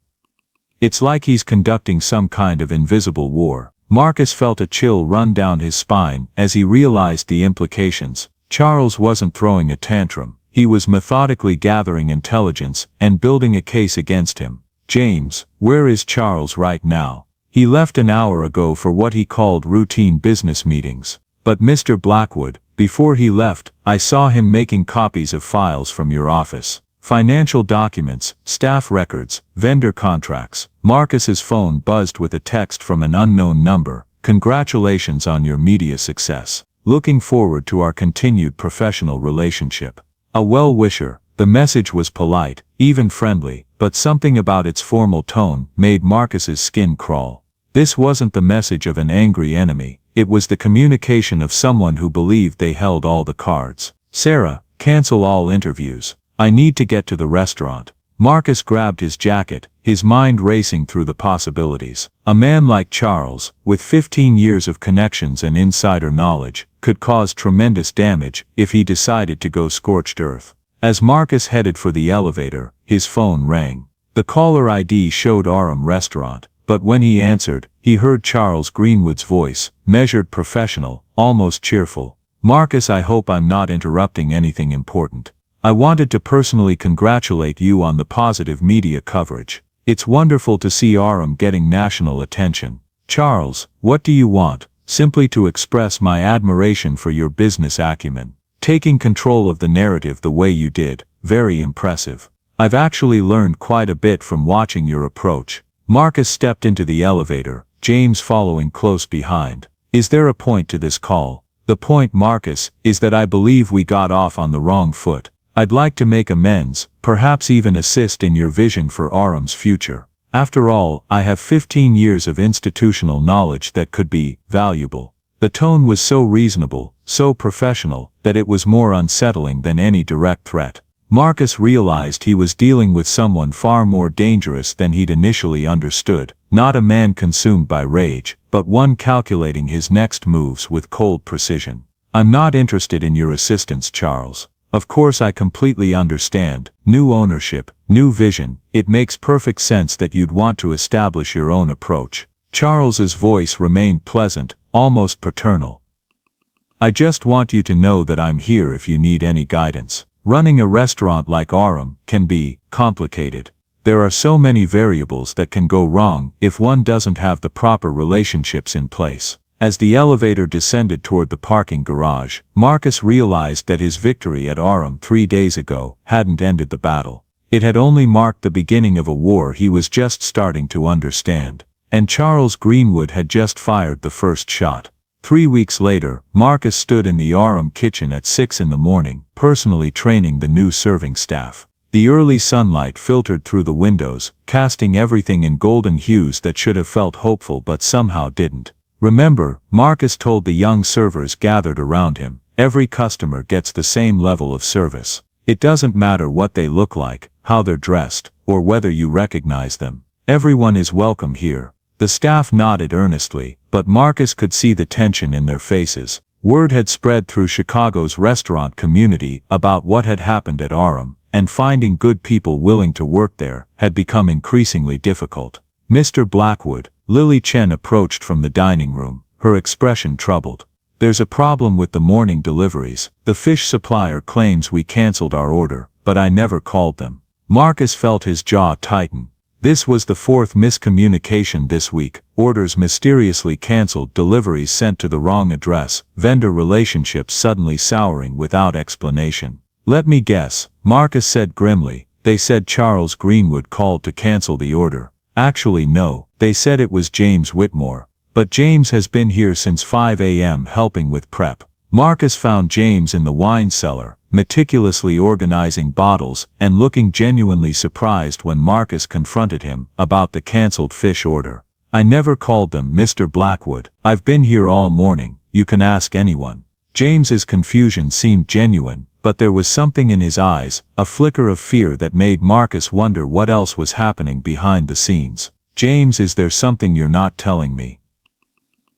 It's like he's conducting some kind of invisible war. Marcus felt a chill run down his spine as he realized the implications. Charles wasn't throwing a tantrum. He was methodically gathering intelligence and building a case against him. James, where is Charles right now? He left an hour ago for what he called routine business meetings. But Mr. Blackwood, before he left, I saw him making copies of files from your office. Financial documents, staff records, vendor contracts. Marcus's phone buzzed with a text from an unknown number. Congratulations on your media success. Looking forward to our continued professional relationship. A well-wisher. The message was polite, even friendly, but something about its formal tone made Marcus's skin crawl. This wasn't the message of an angry enemy. It was the communication of someone who believed they held all the cards. Sarah, cancel all interviews. I need to get to the restaurant. Marcus grabbed his jacket, his mind racing through the possibilities. A man like Charles, with 15 years of connections and insider knowledge, could cause tremendous damage if he decided to go scorched earth. As Marcus headed for the elevator, his phone rang. The caller ID showed Aram Restaurant, but when he answered, he heard Charles Greenwood's voice, measured, professional, almost cheerful. Marcus, I hope I'm not interrupting anything important. I wanted to personally congratulate you on the positive media coverage. It's wonderful to see Aram getting national attention. Charles, what do you want? Simply to express my admiration for your business acumen. Taking control of the narrative the way you did, very impressive. I've actually learned quite a bit from watching your approach. Marcus stepped into the elevator, James following close behind. Is there a point to this call? The point, Marcus, is that I believe we got off on the wrong foot. I'd like to make amends, perhaps even assist in your vision for Aram's future. After all, I have 15 years of institutional knowledge that could be valuable. The tone was so reasonable, so professional, that it was more unsettling than any direct threat. Marcus realized he was dealing with someone far more dangerous than he'd initially understood, not a man consumed by rage, but one calculating his next moves with cold precision. I'm not interested in your assistance, Charles. Of course I completely understand. New ownership, new vision. It makes perfect sense that you'd want to establish your own approach. Charles's voice remained pleasant, almost paternal. I just want you to know that I'm here if you need any guidance. Running a restaurant like Aram can be complicated. There are so many variables that can go wrong if one doesn't have the proper relationships in place. As the elevator descended toward the parking garage, Marcus realized that his victory at Aram 3 days ago hadn't ended the battle. It had only marked the beginning of a war he was just starting to understand. And Charles Greenwood had just fired the first shot. 3 weeks later, Marcus stood in the Aram kitchen at 6 in the morning, personally training the new serving staff. The early sunlight filtered through the windows, casting everything in golden hues that should have felt hopeful but somehow didn't. Remember, Marcus told the young servers gathered around him, every customer gets the same level of service. It doesn't matter what they look like, how they're dressed, or whether you recognize them. Everyone is welcome here. The staff nodded earnestly, but Marcus could see the tension in their faces. Word had spread through Chicago's restaurant community about what had happened at Aram, and finding good people willing to work there had become increasingly difficult. Mr. Blackwood, Lily Chen approached from the dining room, her expression troubled. There's a problem with the morning deliveries. The fish supplier claims we canceled our order, but I never called them. Marcus felt his jaw tighten. This was the fourth miscommunication this week. Orders mysteriously canceled, deliveries sent to the wrong address, vendor relationships suddenly souring without explanation. Let me guess, Marcus said grimly. They said Charles Greenwood called to cancel the order. Actually no, they said it was James Whitmore. But James has been here since 5 a.m. helping with prep. Marcus found James in the wine cellar, meticulously organizing bottles and looking genuinely surprised when Marcus confronted him about the canceled fish order. I never called them, Mr. Blackwood. I've been here all morning. You can ask anyone. James's confusion seemed genuine, but there was something in his eyes, a flicker of fear that made Marcus wonder what else was happening behind the scenes. James, is there something you're not telling me?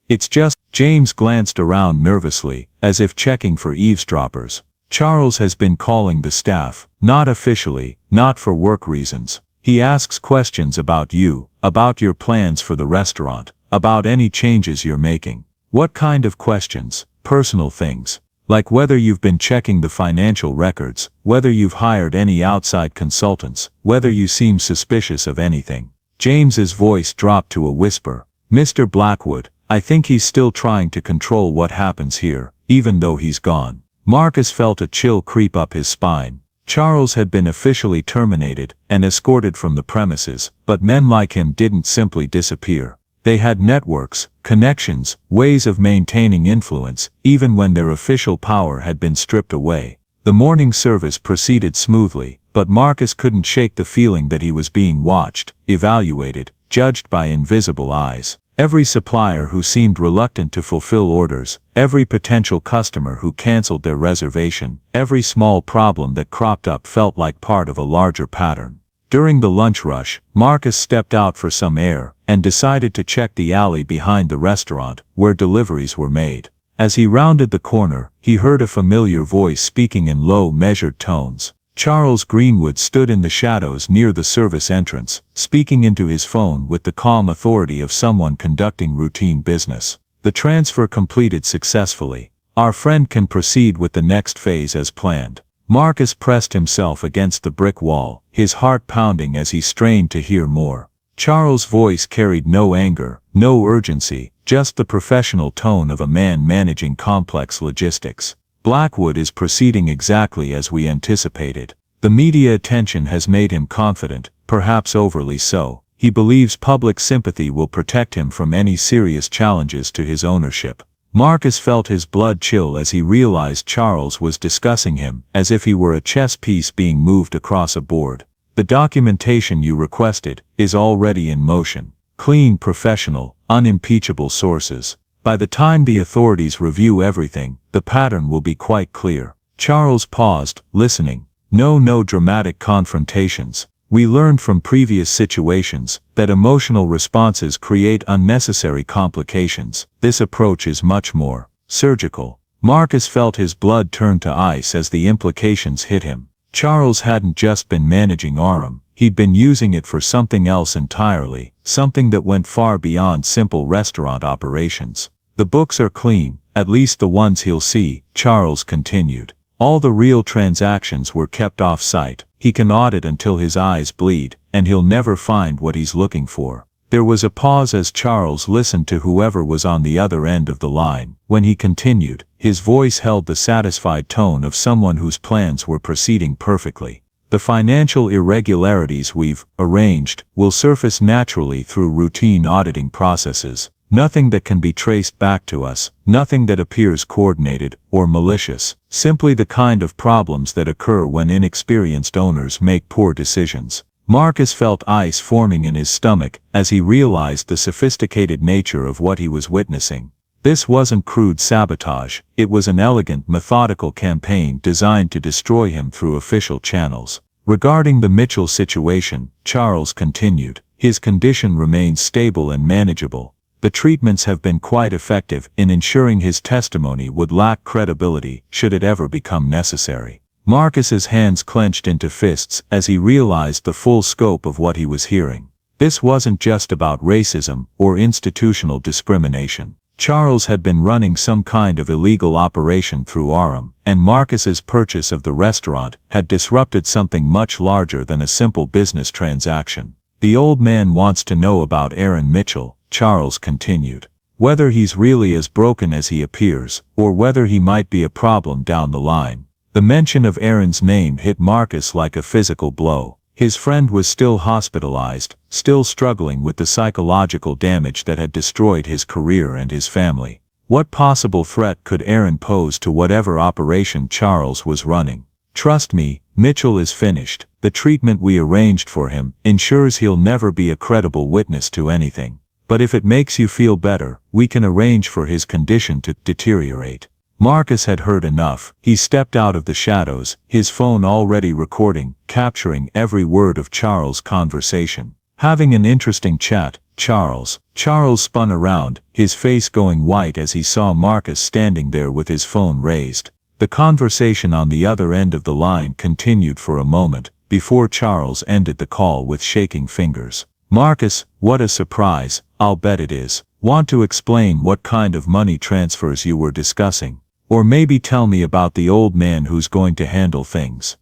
It's just, James glanced around nervously, as if checking for eavesdroppers. Charles has been calling the staff, not officially, not for work reasons. He asks questions about you, about your plans for the restaurant, about any changes you're making. What kind of questions? Personal things. Like whether you've been checking the financial records, whether you've hired any outside consultants, whether you seem suspicious of anything. James's voice dropped to a whisper. Mr. Blackwood, I think he's still trying to control what happens here, even though he's gone. Marcus felt a chill creep up his spine. Charles had been officially terminated and escorted from the premises, but men like him didn't simply disappear. They had networks, connections, ways of maintaining influence, even when their official power had been stripped away. The morning service proceeded smoothly, but Marcus couldn't shake the feeling that he was being watched, evaluated, judged by invisible eyes. Every supplier who seemed reluctant to fulfill orders, every potential customer who canceled their reservation, every small problem that cropped up felt like part of a larger pattern. During the lunch rush, Marcus stepped out for some air and decided to check the alley behind the restaurant, where deliveries were made. As he rounded the corner, he heard a familiar voice speaking in low, measured tones. Charles Greenwood stood in the shadows near the service entrance, speaking into his phone with the calm authority of someone conducting routine business. The transfer completed successfully. Our friend can proceed with the next phase as planned. Marcus pressed himself against the brick wall, his heart pounding as he strained to hear more. Charles' voice carried no anger, no urgency, just the professional tone of a man managing complex logistics. Blackwood is proceeding exactly as we anticipated. The media attention has made him confident, perhaps overly so. He believes public sympathy will protect him from any serious challenges to his ownership. Marcus felt his blood chill as he realized Charles was discussing him, as if he were a chess piece being moved across a board. The documentation you requested is already in motion. Clean, professional, unimpeachable sources. By the time the authorities review everything, the pattern will be quite clear. Charles paused, listening. No dramatic confrontations. We learned from previous situations that emotional responses create unnecessary complications. This approach is much more surgical. Marcus felt his blood turn to ice as the implications hit him. Charles hadn't just been managing Aram, he'd been using it for something else entirely, something that went far beyond simple restaurant operations. The books are clean, at least the ones he'll see, Charles continued. All the real transactions were kept off-site. He can audit until his eyes bleed, and he'll never find what he's looking for. There was a pause as Charles listened to whoever was on the other end of the line. When he continued, his voice held the satisfied tone of someone whose plans were proceeding perfectly. The financial irregularities we've arranged will surface naturally through routine auditing processes. Nothing that can be traced back to us, nothing that appears coordinated or malicious, simply the kind of problems that occur when inexperienced owners make poor decisions. Marcus felt ice forming in his stomach as he realized the sophisticated nature of what he was witnessing. This wasn't crude sabotage, it was an elegant, methodical campaign designed to destroy him through official channels. Regarding the Mitchell situation, Charles continued, his condition remains stable and manageable. The treatments have been quite effective in ensuring his testimony would lack credibility should it ever become necessary. Marcus's hands clenched into fists as he realized the full scope of what he was hearing. This wasn't just about racism or institutional discrimination. Charles had been running some kind of illegal operation through Aram, and Marcus's purchase of the restaurant had disrupted something much larger than a simple business transaction. The old man wants to know about Aaron Mitchell, Charles continued. Whether he's really as broken as he appears, or whether he might be a problem down the line. The mention of Aaron's name hit Marcus like a physical blow. His friend was still hospitalized, still struggling with the psychological damage that had destroyed his career and his family. What possible threat could Aaron pose to whatever operation Charles was running? Trust me, Mitchell is finished. The treatment we arranged for him ensures he'll never be a credible witness to anything. But if it makes you feel better, we can arrange for his condition to deteriorate. Marcus had heard enough. He stepped out of the shadows, his phone already recording, capturing every word of Charles' conversation. Having an interesting chat, Charles. Charles spun around, his face going white as he saw Marcus standing there with his phone raised. The conversation on the other end of the line continued for a moment, before Charles ended the call with shaking fingers. Marcus, what a surprise, I'll bet it is. Want to explain what kind of money transfers you were discussing? Or maybe tell me about the old man who's going to handle things.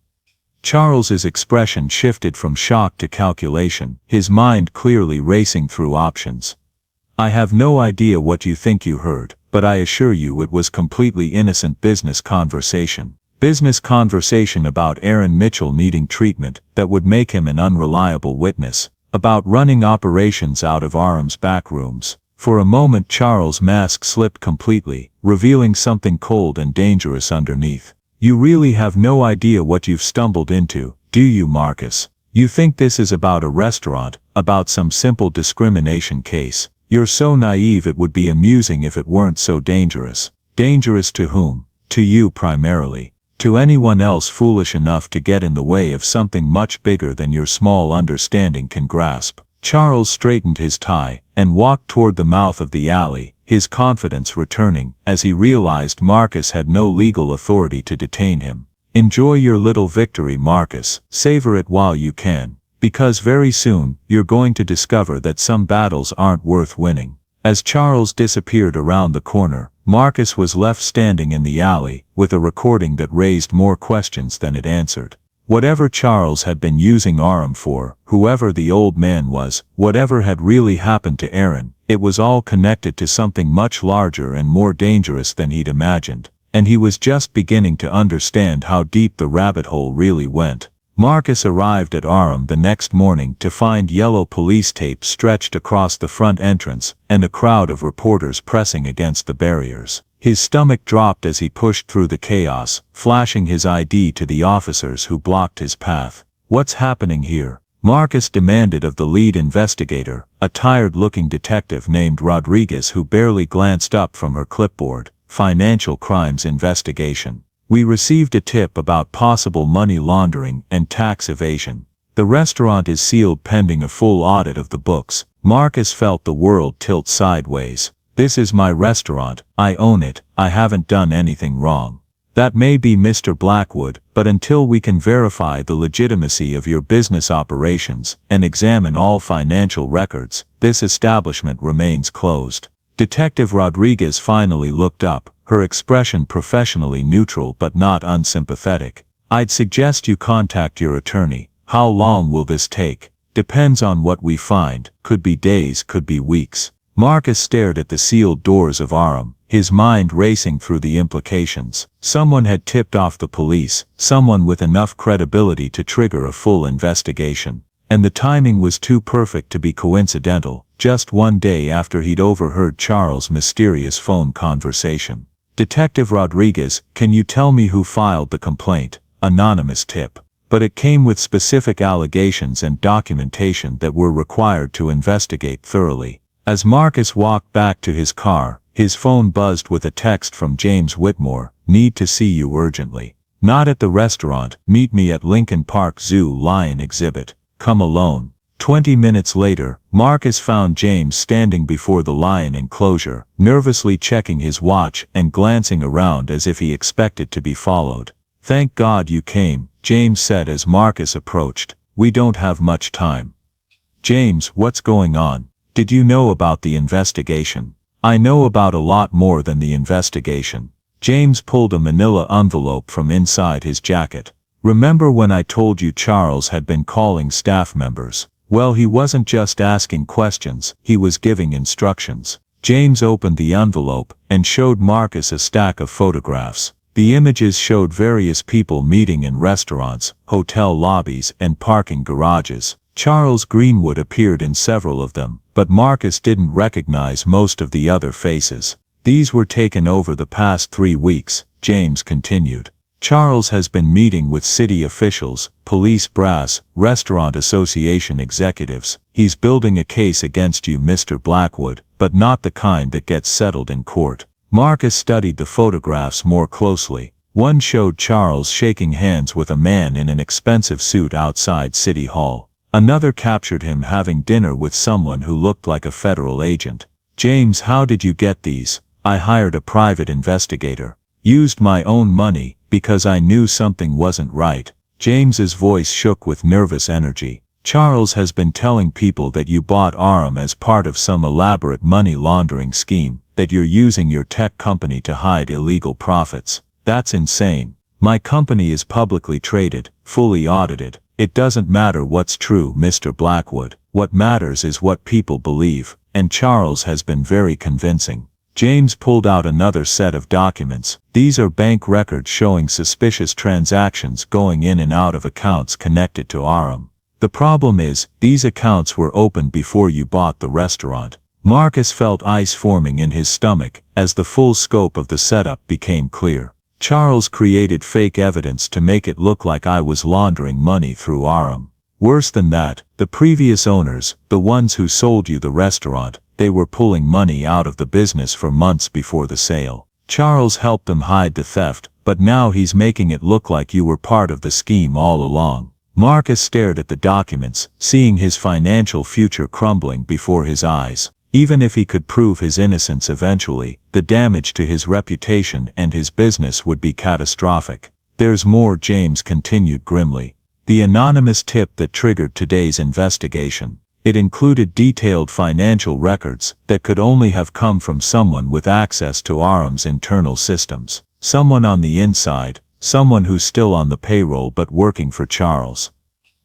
Charles's expression shifted from shock to calculation, his mind clearly racing through options. I have no idea what you think you heard, but I assure you it was completely innocent business conversation. Business conversation about Aaron Mitchell needing treatment that would make him an unreliable witness, about running operations out of Aram's back rooms. For a moment Charles' mask slipped completely, revealing something cold and dangerous underneath. You really have no idea what you've stumbled into, do you, Marcus? You think this is about a restaurant, about some simple discrimination case. You're so naive it would be amusing if it weren't so dangerous. Dangerous to whom? To you primarily. To anyone else foolish enough to get in the way of something much bigger than your small understanding can grasp. Charles straightened his tie and walked toward the mouth of the alley, his confidence returning as he realized Marcus had no legal authority to detain him. Enjoy your little victory, Marcus. Savor it while you can, because very soon you're going to discover that some battles aren't worth winning. As Charles disappeared around the corner, Marcus was left standing in the alley, with a recording that raised more questions than it answered. Whatever Charles had been using Aram for, whoever the old man was, whatever had really happened to Aaron, it was all connected to something much larger and more dangerous than he'd imagined, and he was just beginning to understand how deep the rabbit hole really went. Marcus arrived at Aram the next morning to find yellow police tape stretched across the front entrance and a crowd of reporters pressing against the barriers. His stomach dropped as he pushed through the chaos, flashing his ID to the officers who blocked his path. What's happening here? Marcus demanded of the lead investigator, a tired-looking detective named Rodriguez who barely glanced up from her clipboard. Financial crimes investigation. We received a tip about possible money laundering and tax evasion. The restaurant is sealed pending a full audit of the books. Marcus felt the world tilt sideways. This is my restaurant, I own it, I haven't done anything wrong. That may be Mr. Blackwood, but until we can verify the legitimacy of your business operations and examine all financial records, this establishment remains closed. Detective Rodriguez finally looked up, her expression professionally neutral but not unsympathetic. I'd suggest you contact your attorney. How long will this take? Depends on what we find, could be days, could be weeks. Marcus stared at the sealed doors of Aram, his mind racing through the implications. Someone had tipped off the police, someone with enough credibility to trigger a full investigation. And the timing was too perfect to be coincidental, just one day after he'd overheard Charles' mysterious phone conversation. Detective Rodriguez, can you tell me who filed the complaint? Anonymous tip. But it came with specific allegations and documentation that were required to investigate thoroughly. As Marcus walked back to his car, his phone buzzed with a text from James Whitmore, need to see you urgently. Not at the restaurant, meet me at Lincoln Park Zoo Lion Exhibit. Come alone. 20 minutes later, Marcus found James standing before the lion enclosure, nervously checking his watch and glancing around as if he expected to be followed. Thank God you came, James said as Marcus approached. We don't have much time. James, what's going on? Did you know about the investigation? I know about a lot more than the investigation. James pulled a manila envelope from inside his jacket. Remember when I told you Charles had been calling staff members? Well, he wasn't just asking questions, he was giving instructions. James opened the envelope and showed Marcus a stack of photographs. The images showed various people meeting in restaurants, hotel lobbies, and parking garages. Charles Greenwood appeared in several of them, but Marcus didn't recognize most of the other faces. These were taken over the past 3 weeks, James continued. Charles has been meeting with city officials, police brass, restaurant association executives. He's building a case against you, Mr. Blackwood, but not the kind that gets settled in court. Marcus studied the photographs more closely. One showed Charles shaking hands with a man in an expensive suit outside City Hall. Another captured him having dinner with someone who looked like a federal agent. James, how did you get these? I hired a private investigator. Used my own money, because I knew something wasn't right. James's voice shook with nervous energy. Charles has been telling people that you bought Aram as part of some elaborate money laundering scheme, that you're using your tech company to hide illegal profits. That's insane. My company is publicly traded, fully audited. It doesn't matter what's true, Mr. Blackwood. What matters is what people believe, and Charles has been very convincing. James pulled out another set of documents. These are bank records showing suspicious transactions going in and out of accounts connected to Aram. The problem is, these accounts were opened before you bought the restaurant. Marcus felt ice forming in his stomach as the full scope of the setup became clear. Charles created fake evidence to make it look like I was laundering money through Aram. Worse than that, the previous owners, the ones who sold you the restaurant, they were pulling money out of the business for months before the sale. Charles helped them hide the theft, but now he's making it look like you were part of the scheme all along. Marcus stared at the documents, seeing his financial future crumbling before his eyes. Even if he could prove his innocence eventually, the damage to his reputation and his business would be catastrophic. There's more, James continued grimly. The anonymous tip that triggered today's investigation. It included detailed financial records that could only have come from someone with access to Aram's internal systems. Someone on the inside, someone who's still on the payroll but working for Charles.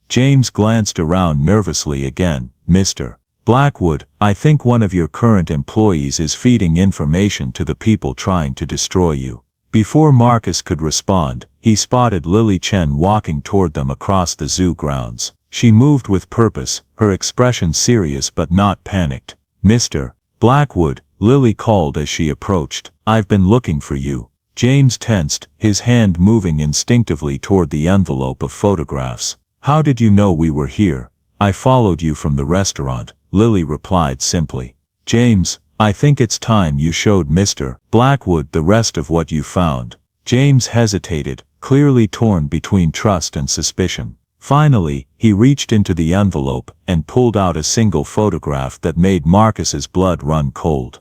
James glanced around nervously again. Mr. Blackwood, I think one of your current employees is feeding information to the people trying to destroy you. Before Marcus could respond, he spotted Lily Chen walking toward them across the zoo grounds. She moved with purpose, her expression serious but not panicked. Mr. Blackwood, Lily called as she approached. I've been looking for you. James tensed, his hand moving instinctively toward the envelope of photographs. How did you know we were here? I followed you from the restaurant, Lily replied simply. James, I think it's time you showed Mr. Blackwood the rest of what you found. James hesitated, clearly torn between trust and suspicion. Finally, he reached into the envelope and pulled out a single photograph that made Marcus's blood run cold.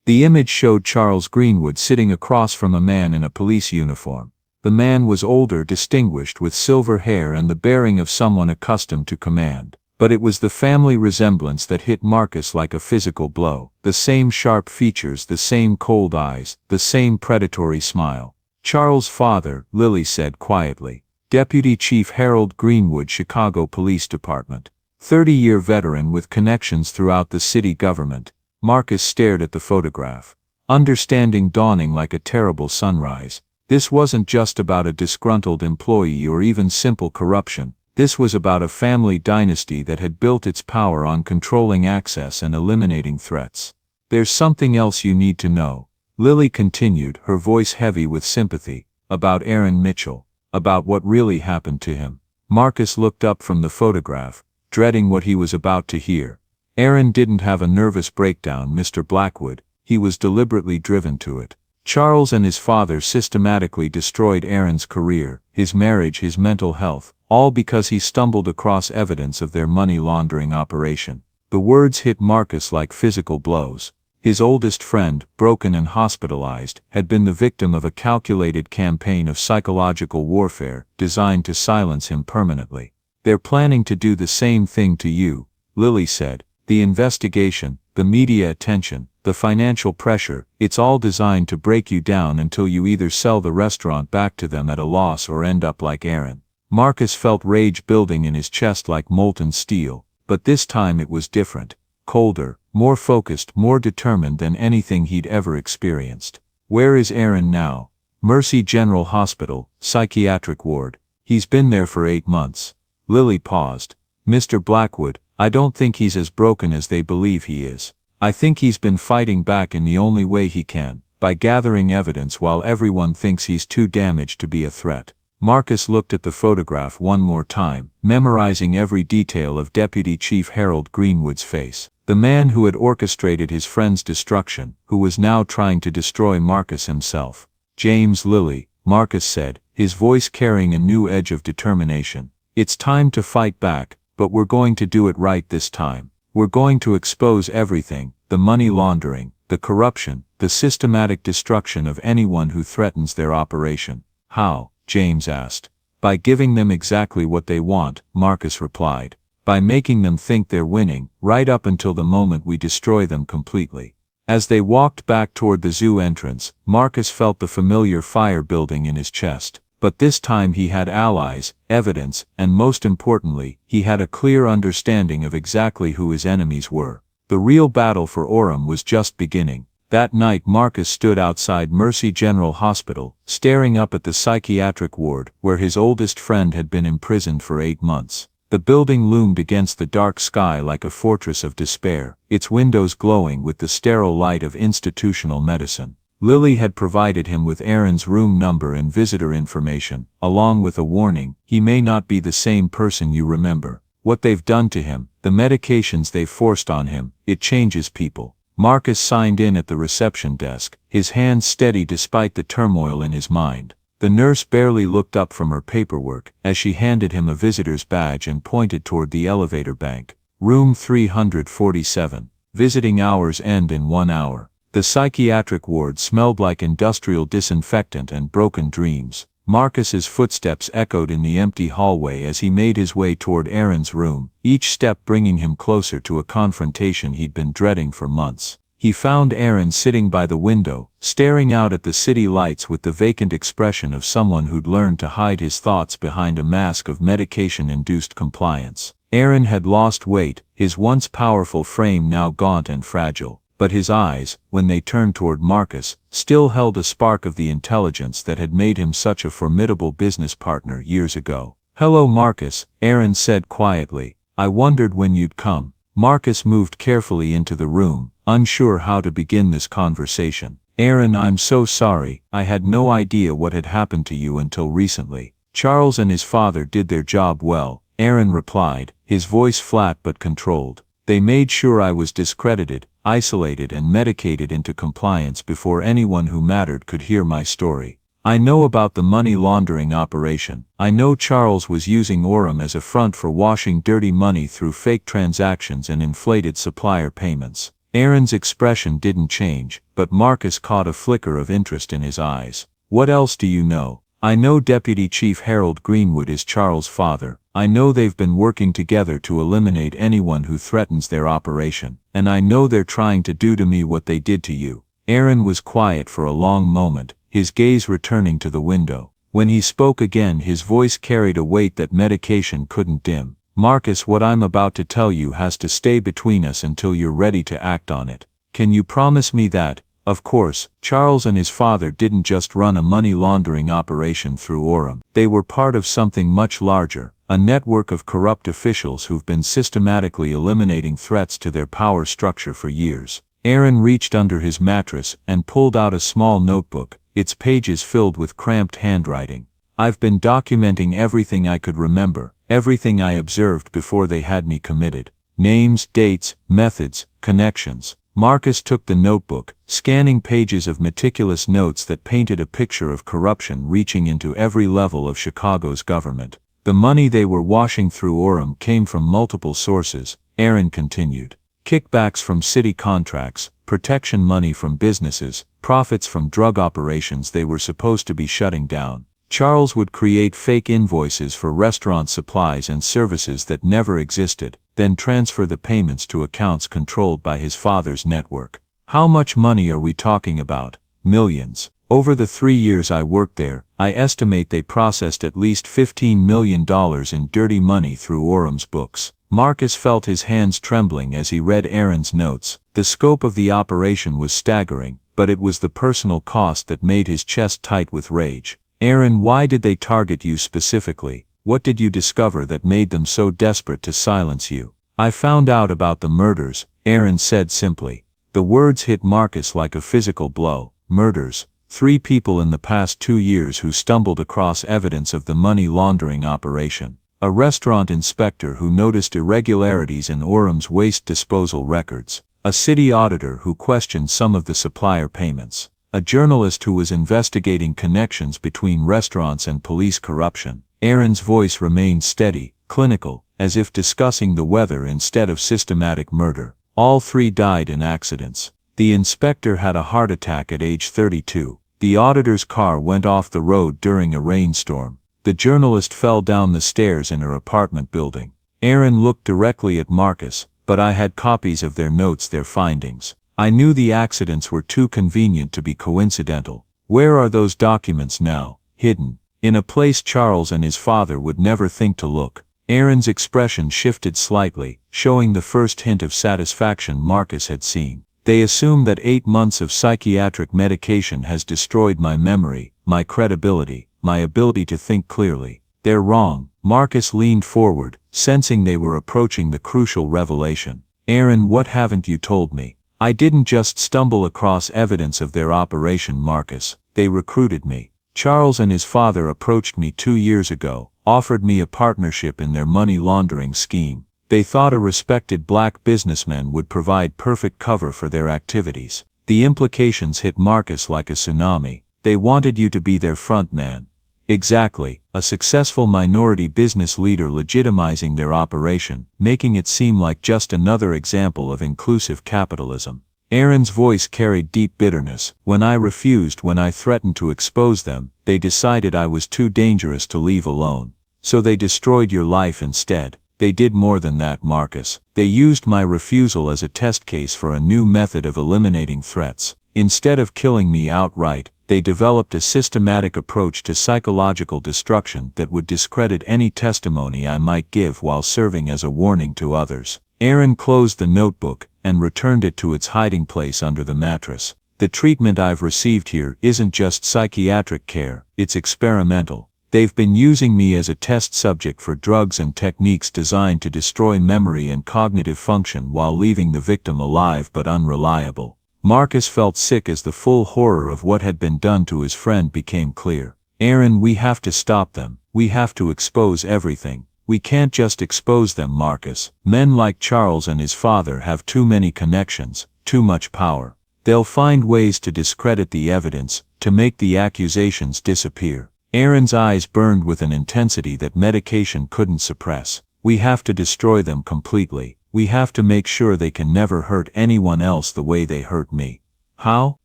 The image showed Charles Greenwood sitting across from a man in a police uniform. The man was older, distinguished, with silver hair and the bearing of someone accustomed to command. But it was the family resemblance that hit Marcus like a physical blow. The same sharp features, the same cold eyes, the same predatory smile. Charles' father, Lily said quietly. Deputy Chief Harold Greenwood, Chicago Police Department. 30-year veteran with connections throughout the city government. Marcus stared at the photograph. Understanding dawning like a terrible sunrise. This wasn't just about a disgruntled employee or even simple corruption. This was about a family dynasty that had built its power on controlling access and eliminating threats. There's something else you need to know, Lily continued, her voice heavy with sympathy, about Aaron Mitchell, about what really happened to him. Marcus looked up from the photograph, dreading what he was about to hear. Aaron didn't have a nervous breakdown, Mr. Blackwood, he was deliberately driven to it. Charles and his father systematically destroyed Aaron's career, his marriage, his mental health, all because he stumbled across evidence of their money laundering operation. The words hit Marcus like physical blows. His oldest friend, broken and hospitalized, had been the victim of a calculated campaign of psychological warfare designed to silence him permanently. They're planning to do the same thing to you, Lily said. The investigation, the media attention, the financial pressure, it's all designed to break you down until you either sell the restaurant back to them at a loss or end up like Aaron. Marcus felt rage building in his chest like molten steel, but this time it was different. Colder, more focused, more determined than anything he'd ever experienced. Where is Aaron now? Mercy General Hospital, psychiatric ward. He's been there for 8 months. Lily paused. Mr. Blackwood, I don't think he's as broken as they believe he is. I think he's been fighting back in the only way he can, by gathering evidence while everyone thinks he's too damaged to be a threat. Marcus looked at the photograph one more time, memorizing every detail of Deputy Chief Harold Greenwood's face. The man who had orchestrated his friend's destruction, who was now trying to destroy Marcus himself. James, Lily, Marcus said, his voice carrying a new edge of determination. It's time to fight back, but we're going to do it right this time. We're going to expose everything, the money laundering, the corruption, the systematic destruction of anyone who threatens their operation. How? James asked. By giving them exactly what they want, Marcus replied. by making them think they're winning, right up until the moment we destroy them completely. As they walked back toward the zoo entrance, Marcus felt the familiar fire building in his chest. But this time he had allies, evidence, and most importantly, he had a clear understanding of exactly who his enemies were. The real battle for Orem was just beginning. That night Marcus stood outside Mercy General Hospital, staring up at the psychiatric ward, where his oldest friend had been imprisoned for 8 months. The building loomed against the dark sky like a fortress of despair, its windows glowing with the sterile light of institutional medicine. Lily had provided him with Aaron's room number and visitor information, along with a warning: he may not be the same person you remember. What they've done to him, the medications they've forced on him, it changes people. Marcus signed in at the reception desk, his hands steady despite the turmoil in his mind. The nurse barely looked up from her paperwork as she handed him a visitor's badge and pointed toward the elevator bank. Room 347. Visiting hours end in 1 hour. The psychiatric ward smelled like industrial disinfectant and broken dreams. Marcus's footsteps echoed in the empty hallway as he made his way toward Aaron's room, each step bringing him closer to a confrontation he'd been dreading for months. He found Aaron sitting by the window, staring out at the city lights with the vacant expression of someone who'd learned to hide his thoughts behind a mask of medication-induced compliance. Aaron had lost weight, his once powerful frame now gaunt and fragile, but his eyes, when they turned toward Marcus, still held a spark of the intelligence that had made him such a formidable business partner years ago. "Hello Marcus," Aaron said quietly. "I wondered when you'd come." Marcus moved carefully into the room, unsure how to begin this conversation. "Aaron, I'm so sorry, I had no idea what had happened to you until recently." "Charles and his father did their job well," Aaron replied, his voice flat but controlled. "They made sure I was discredited, isolated and medicated into compliance before anyone who mattered could hear my story. I know about the money laundering operation. I know Charles was using Orem as a front for washing dirty money through fake transactions and inflated supplier payments." Aaron's expression didn't change, but Marcus caught a flicker of interest in his eyes. "What else do you know?" "I know Deputy Chief Harold Greenwood is Charles' father. I know they've been working together to eliminate anyone who threatens their operation. And I know they're trying to do to me what they did to you." Aaron was quiet for a long moment, his gaze returning to the window. When he spoke again, his voice carried a weight that medication couldn't dim. "Marcus, what I'm about to tell you has to stay between us until you're ready to act on it. Can you promise me that?" Of course, Charles and his father didn't just run a money laundering operation through Orem. They were part of something much larger, a network of corrupt officials who've been systematically eliminating threats to their power structure for years. Aaron reached under his mattress and pulled out a small notebook, its pages filled with cramped handwriting. "I've been documenting everything I could remember, everything I observed before they had me committed. Names, dates, methods, connections." Marcus took the notebook, scanning pages of meticulous notes that painted a picture of corruption reaching into every level of Chicago's government. "The money they were washing through Orem came from multiple sources," Aaron continued. "Kickbacks from city contracts, protection money from businesses, profits from drug operations they were supposed to be shutting down. Charles would create fake invoices for restaurant supplies and services that never existed, then transfer the payments to accounts controlled by his father's network. How much money are we talking about? Millions. Over the 3 years I worked there, I estimate they processed at least $15 million in dirty money through Orem's books." Marcus felt his hands trembling as he read Aaron's notes. The scope of the operation was staggering, but it was the personal cost that made his chest tight with rage. "Aaron, why did they target you specifically? What did you discover that made them so desperate to silence you?" "I found out about the murders," Aaron said simply. The words hit Marcus like a physical blow. Murders. 3 people in the past 2 years who stumbled across evidence of the money laundering operation. A restaurant inspector who noticed irregularities in Orem's waste disposal records. A city auditor who questioned some of the supplier payments. A journalist who was investigating connections between restaurants and police corruption. Aaron's voice remained steady, clinical, as if discussing the weather instead of systematic murder. All 3 died in accidents. The inspector had a heart attack at age 32. The auditor's car went off the road during a rainstorm. The journalist fell down the stairs in her apartment building. Aaron looked directly at Marcus, but I had copies of their notes, their findings. I knew the accidents were too convenient to be coincidental. Where are those documents now? Hidden. In a place Charles and his father would never think to look. Aaron's expression shifted slightly, showing the first hint of satisfaction Marcus had seen. They assume that 8 months of psychiatric medication has destroyed my memory, my credibility, my ability to think clearly. They're wrong. Marcus leaned forward, sensing they were approaching the crucial revelation. Aaron, what haven't you told me? I didn't just stumble across evidence of their operation, Marcus. They recruited me. Charles and his father approached me 2 years ago, offered me a partnership in their money laundering scheme. They thought a respected black businessman would provide perfect cover for their activities. The implications hit Marcus like a tsunami. They wanted you to be their front man. Exactly, a successful minority business leader legitimizing their operation, making it seem like just another example of inclusive capitalism. Aaron's voice carried deep bitterness. When I refused, when I threatened to expose them, they decided I was too dangerous to leave alone. So they destroyed your life instead. They did more than that, Marcus. They used my refusal as a test case for a new method of eliminating threats. Instead of killing me outright, they developed a systematic approach to psychological destruction that would discredit any testimony I might give while serving as a warning to others. Aaron closed the notebook and returned it to its hiding place under the mattress. The treatment I've received here isn't just psychiatric care, it's experimental. They've been using me as a test subject for drugs and techniques designed to destroy memory and cognitive function while leaving the victim alive but unreliable. Marcus felt sick as the full horror of what had been done to his friend became clear. Aaron, we have to stop them. We have to expose everything. We can't just expose them, Marcus. Men like Charles and his father have too many connections, too much power. They'll find ways to discredit the evidence, to make the accusations disappear. Aaron's eyes burned with an intensity that medication couldn't suppress. We have to destroy them completely. We have to make sure they can never hurt anyone else the way they hurt me. How?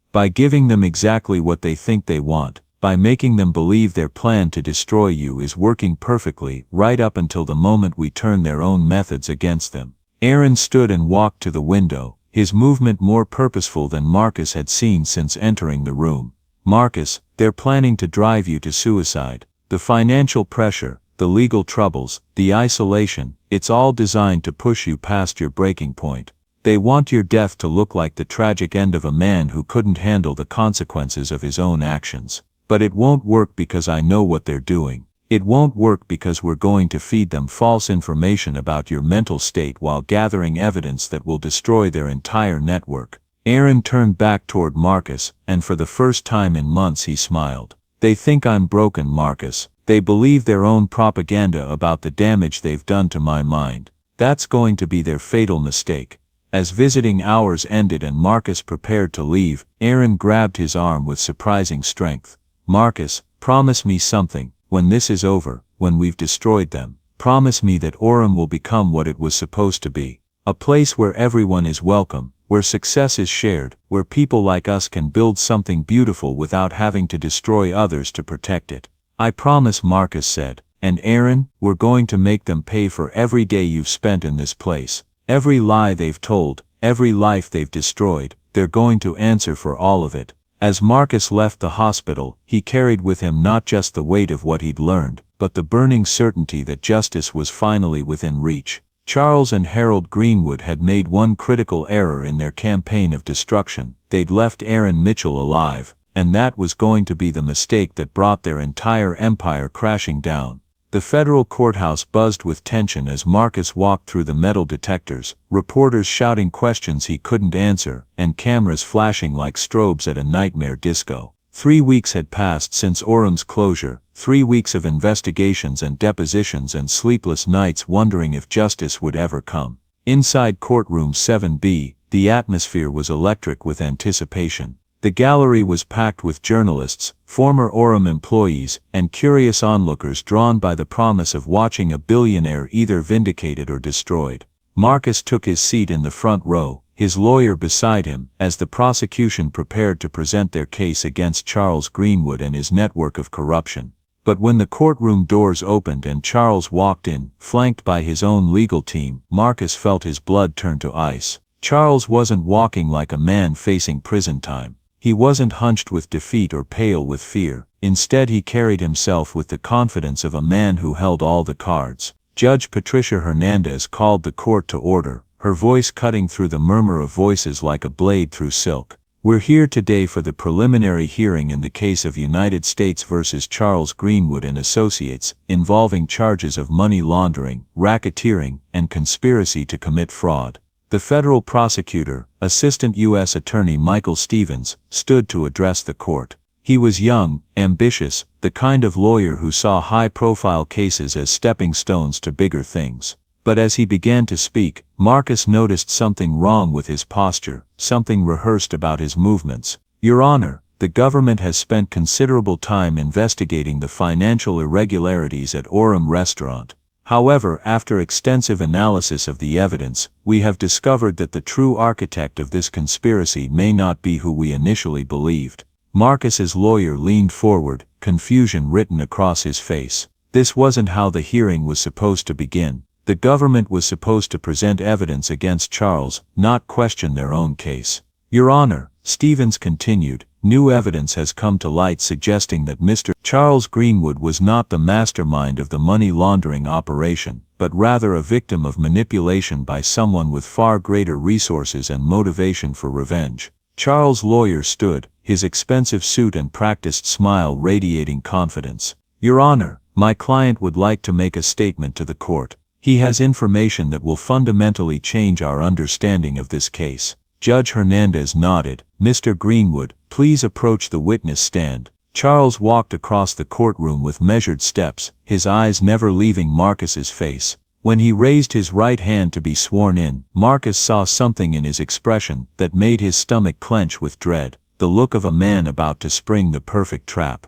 By giving them exactly what they think they want, by making them believe their plan to destroy you is working perfectly right up until the moment we turn their own methods against them. Aaron stood and walked to the window, his movement more purposeful than Marcus had seen since entering the room. Marcus, they're planning to drive you to suicide. The financial pressure, the legal troubles, the isolation, it's all designed to push you past your breaking point. They want your death to look like the tragic end of a man who couldn't handle the consequences of his own actions. But it won't work because I know what they're doing. It won't work because we're going to feed them false information about your mental state while gathering evidence that will destroy their entire network. Aaron turned back toward Marcus, and for the first time in months he smiled. They think I'm broken, Marcus. They believe their own propaganda about the damage they've done to my mind. That's going to be their fatal mistake. As visiting hours ended and Marcus prepared to leave, Aaron grabbed his arm with surprising strength. Marcus, promise me something. When this is over, when we've destroyed them, promise me that Orem will become what it was supposed to be. A place where everyone is welcome, where success is shared, where people like us can build something beautiful without having to destroy others to protect it. I promise, Marcus said. And Aaron, we're going to make them pay for every day you've spent in this place. Every lie they've told, every life they've destroyed, they're going to answer for all of it. As Marcus left the hospital, he carried with him not just the weight of what he'd learned, but the burning certainty that justice was finally within reach. Charles and Harold Greenwood had made one critical error in their campaign of destruction. They'd left Aaron Mitchell alive, and that was going to be the mistake that brought their entire empire crashing down. The federal courthouse buzzed with tension as Marcus walked through the metal detectors, reporters shouting questions he couldn't answer, and cameras flashing like strobes at a nightmare disco. 3 weeks had passed since Orem's closure, 3 weeks of investigations and depositions and sleepless nights wondering if justice would ever come. Inside courtroom 7B, the atmosphere was electric with anticipation. The gallery was packed with journalists, former Orem employees, and curious onlookers drawn by the promise of watching a billionaire either vindicated or destroyed. Marcus took his seat in the front row, his lawyer beside him, as the prosecution prepared to present their case against Charles Greenwood and his network of corruption. But when the courtroom doors opened and Charles walked in, flanked by his own legal team, Marcus felt his blood turn to ice. Charles wasn't walking like a man facing prison time. He wasn't hunched with defeat or pale with fear. Instead, he carried himself with the confidence of a man who held all the cards. Judge Patricia Hernandez called the court to order, her voice cutting through the murmur of voices like a blade through silk. We're here today for the preliminary hearing in the case of United States versus Charles Greenwood and Associates, involving charges of money laundering, racketeering, and conspiracy to commit fraud. The federal prosecutor, Assistant U.S. Attorney Michael Stevens, stood to address the court. He was young, ambitious, the kind of lawyer who saw high-profile cases as stepping stones to bigger things. But as he began to speak, Marcus noticed something wrong with his posture, something rehearsed about his movements. Your Honor, the government has spent considerable time investigating the financial irregularities at Orem Restaurant. However, after extensive analysis of the evidence, we have discovered that the true architect of this conspiracy may not be who we initially believed. Marcus's lawyer leaned forward, confusion written across his face. This wasn't how the hearing was supposed to begin. The government was supposed to present evidence against Charles, not question their own case. Your Honor, Stevens continued, new evidence has come to light suggesting that Mr. Charles Greenwood was not the mastermind of the money laundering operation, but rather a victim of manipulation by someone with far greater resources and motivation for revenge. Charles' lawyer stood, his expensive suit and practiced smile radiating confidence. Your Honor, my client would like to make a statement to the court. He has information that will fundamentally change our understanding of this case. Judge Hernandez nodded. Mr. Greenwood, please approach the witness stand. Charles walked across the courtroom with measured steps, his eyes never leaving Marcus's face. When he raised his right hand to be sworn in, Marcus saw something in his expression that made his stomach clench with dread, the look of a man about to spring the perfect trap.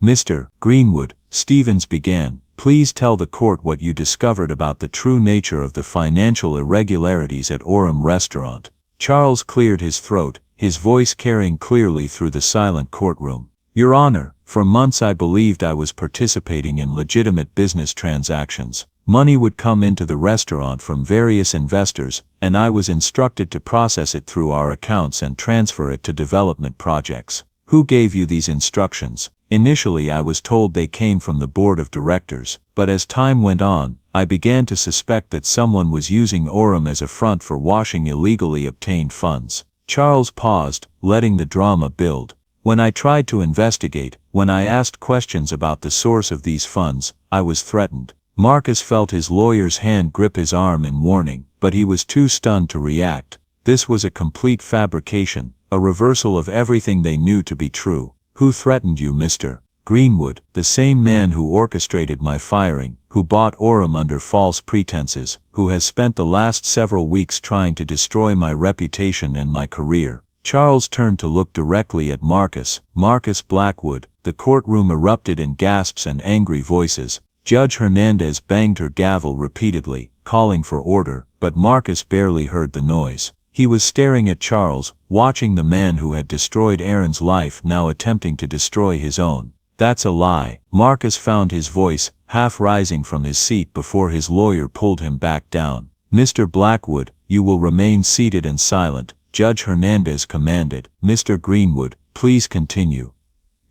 Mr. Greenwood, Stevens began, please tell the court what you discovered about the true nature of the financial irregularities at Orem Restaurant. Charles cleared his throat, his voice carrying clearly through the silent courtroom. Your Honor, for months I believed I was participating in legitimate business transactions. Money would come into the restaurant from various investors, and I was instructed to process it through our accounts and transfer it to development projects. Who gave you these instructions? Initially I was told they came from the board of directors, but as time went on, I began to suspect that someone was using Orem as a front for washing illegally obtained funds. Charles paused, letting the drama build. When I tried to investigate, when I asked questions about the source of these funds, I was threatened. Marcus felt his lawyer's hand grip his arm in warning, but he was too stunned to react. This was a complete fabrication, a reversal of everything they knew to be true. Who threatened you, Mr. Greenwood? The same man who orchestrated my firing, who bought Orem under false pretenses, who has spent the last several weeks trying to destroy my reputation and my career. Charles turned to look directly at Marcus. Marcus Blackwood. The courtroom erupted in gasps and angry voices. Judge Hernandez banged her gavel repeatedly, calling for order, but Marcus barely heard the noise. He was staring at Charles, watching the man who had destroyed Aaron's life now attempting to destroy his own. That's a lie. Marcus found his voice, half rising from his seat before his lawyer pulled him back down. Mr. Blackwood, you will remain seated and silent, Judge Hernandez commanded. Mr. Greenwood, please continue.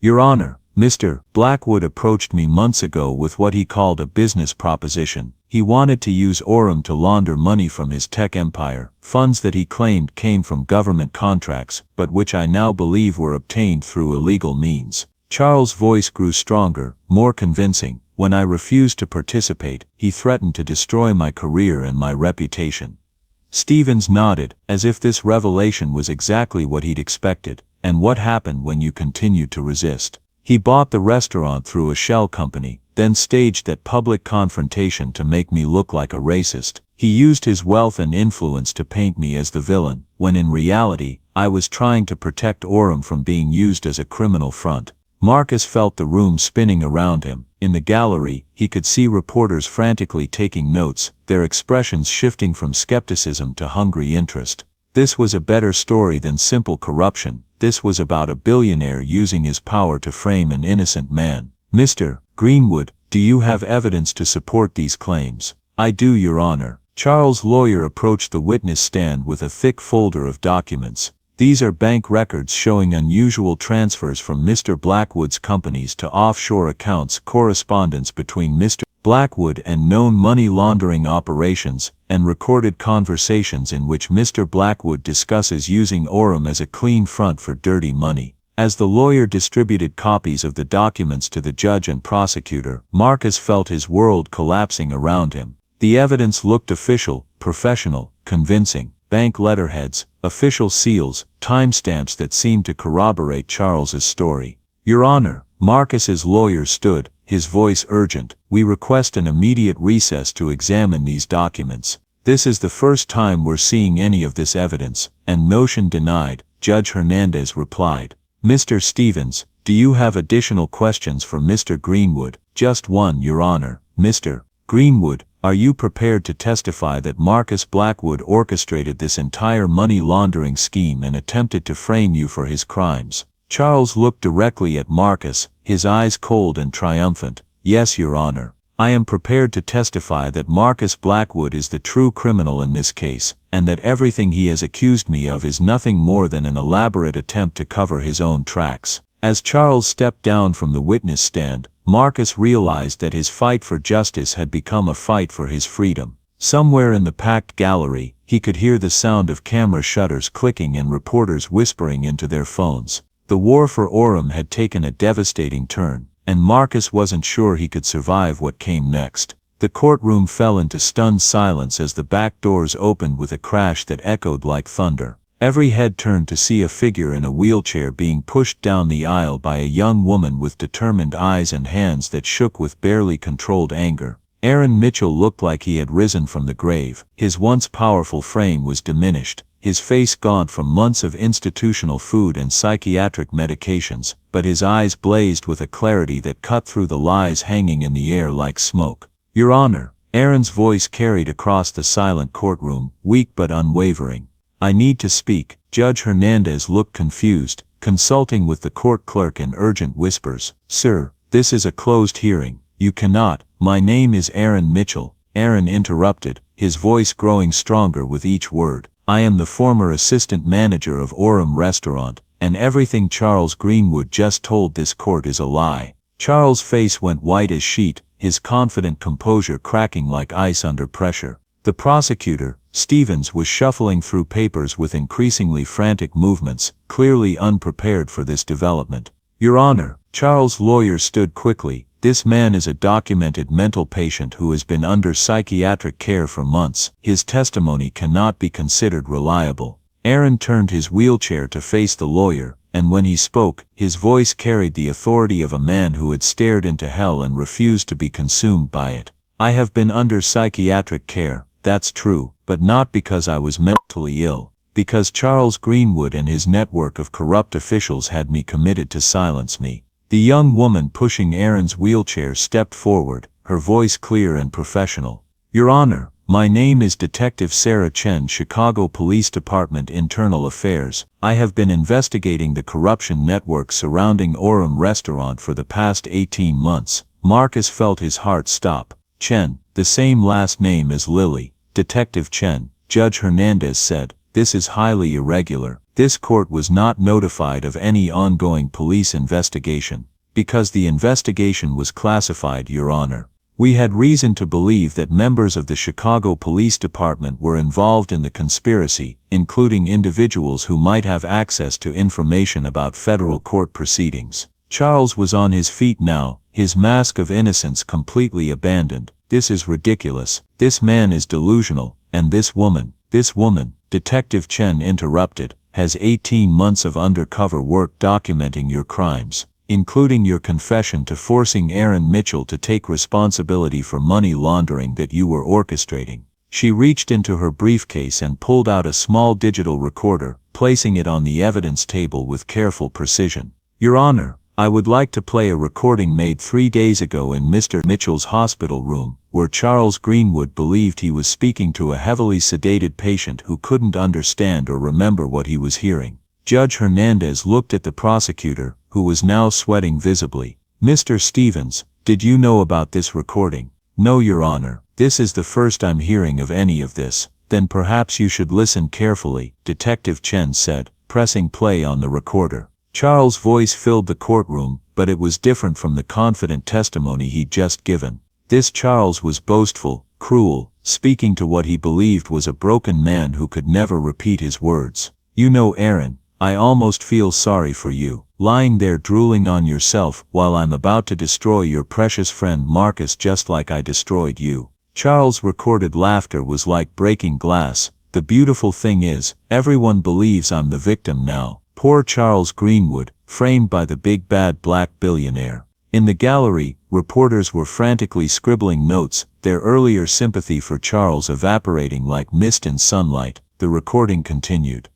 Your Honor, Mr. Blackwood approached me months ago with what he called a business proposition. He wanted to use Orem to launder money from his tech empire, funds that he claimed came from government contracts, but which I now believe were obtained through illegal means. Charles' voice grew stronger, more convincing. When I refused to participate, he threatened to destroy my career and my reputation. Stevens nodded, as if this revelation was exactly what he'd expected. And what happened when you continued to resist? He bought the restaurant through a shell company, then staged that public confrontation to make me look like a racist. He used his wealth and influence to paint me as the villain, when in reality, I was trying to protect Orem from being used as a criminal front. Marcus felt the room spinning around him. In the gallery, he could see reporters frantically taking notes, their expressions shifting from skepticism to hungry interest. This was a better story than simple corruption. This was about a billionaire using his power to frame an innocent man. Mr. Greenwood, do you have evidence to support these claims? I do, Your Honor. Charles' lawyer approached the witness stand with a thick folder of documents. These are bank records showing unusual transfers from Mr. Blackwood's companies to offshore accounts, correspondence between Mr. Blackwood and known money laundering operations, and recorded conversations in which Mr. Blackwood discusses using Orem as a clean front for dirty money. As the lawyer distributed copies of the documents to the judge and prosecutor, Marcus felt his world collapsing around him. The evidence looked official, professional, convincing. Bank letterheads, official seals, timestamps that seemed to corroborate Charles's story. Your Honor, Marcus's lawyer stood, his voice urgent. We request an immediate recess to examine these documents. This is the first time we're seeing any of this evidence, and motion denied, Judge Hernandez replied. Mr. Stevens, do you have additional questions for Mr. Greenwood? Just one, Your Honor. Mr. Greenwood, are you prepared to testify that Marcus Blackwood orchestrated this entire money laundering scheme and attempted to frame you for his crimes? Charles looked directly at Marcus, his eyes cold and triumphant. Yes, Your Honor. I am prepared to testify that Marcus Blackwood is the true criminal in this case, and that everything he has accused me of is nothing more than an elaborate attempt to cover his own tracks. As Charles stepped down from the witness stand, Marcus realized that his fight for justice had become a fight for his freedom. Somewhere in the packed gallery, he could hear the sound of camera shutters clicking and reporters whispering into their phones. The war for Orem had taken a devastating turn, and Marcus wasn't sure he could survive what came next. The courtroom fell into stunned silence as the back doors opened with a crash that echoed like thunder. Every head turned to see a figure in a wheelchair being pushed down the aisle by a young woman with determined eyes and hands that shook with barely controlled anger. Aaron Mitchell looked like he had risen from the grave. His once powerful frame was diminished, his face gaunt from months of institutional food and psychiatric medications, but his eyes blazed with a clarity that cut through the lies hanging in the air like smoke. Your Honor, Aaron's voice carried across the silent courtroom, weak but unwavering. I need to speak. Judge Hernandez looked confused, consulting with the court clerk in urgent whispers. Sir, this is a closed hearing. You cannot. My name is Aaron Mitchell. Aaron interrupted, his voice growing stronger with each word. I am the former assistant manager of Orem Restaurant, and everything Charles Greenwood just told this court is a lie. Charles' face went white as sheet, his confident composure cracking like ice under pressure. The prosecutor, Stevens, was shuffling through papers with increasingly frantic movements, clearly unprepared for this development. Your Honor, Charles' lawyer stood quickly. This man is a documented mental patient who has been under psychiatric care for months. His testimony cannot be considered reliable. Aaron turned his wheelchair to face the lawyer, and when he spoke, his voice carried the authority of a man who had stared into hell and refused to be consumed by it. I have been under psychiatric care, that's true, but not because I was mentally ill, because Charles Greenwood and his network of corrupt officials had me committed to silence me. The young woman pushing Aaron's wheelchair stepped forward, her voice clear and professional. Your Honor, my name is Detective Sarah Chen, Chicago Police Department Internal Affairs. I have been investigating the corruption network surrounding Orem Restaurant for the past 18 months. Marcus felt his heart stop. Chen, the same last name as Lily. Detective Chen, Judge Hernandez said, this is highly irregular. This court was not notified of any ongoing police investigation, because the investigation was classified, Your Honor. We had reason to believe that members of the Chicago Police Department were involved in the conspiracy, including individuals who might have access to information about federal court proceedings. Charles was on his feet now, his mask of innocence completely abandoned. This is ridiculous. This man is delusional, and this woman, Detective Chen interrupted, has 18 months of undercover work documenting your crimes, including your confession to forcing Aaron Mitchell to take responsibility for money laundering that you were orchestrating. She reached into her briefcase and pulled out a small digital recorder, placing it on the evidence table with careful precision. Your Honor, I would like to play a recording made 3 days ago in Mr. Mitchell's hospital room, where Charles Greenwood believed he was speaking to a heavily sedated patient who couldn't understand or remember what he was hearing. Judge Hernandez looked at the prosecutor, who was now sweating visibly. Mr. Stevens, Did you know about this recording? No, Your Honor. This is the first I'm hearing of any of this. Then perhaps you should listen carefully, Detective Chen said, pressing play on the recorder. Charles' voice filled the courtroom, but it was different from the confident testimony he'd just given. This Charles was boastful, cruel, speaking to what he believed was a broken man who could never repeat his words. You know, Aaron, I almost feel sorry for you, lying there drooling on yourself while I'm about to destroy your precious friend Marcus just like I destroyed you. Charles' recorded laughter was like breaking glass. The beautiful thing is, everyone believes I'm the victim now. Poor Charles Greenwood, framed by the big bad black billionaire. In the gallery, reporters were frantically scribbling notes, their earlier sympathy for Charles evaporating like mist in sunlight. The recording continued.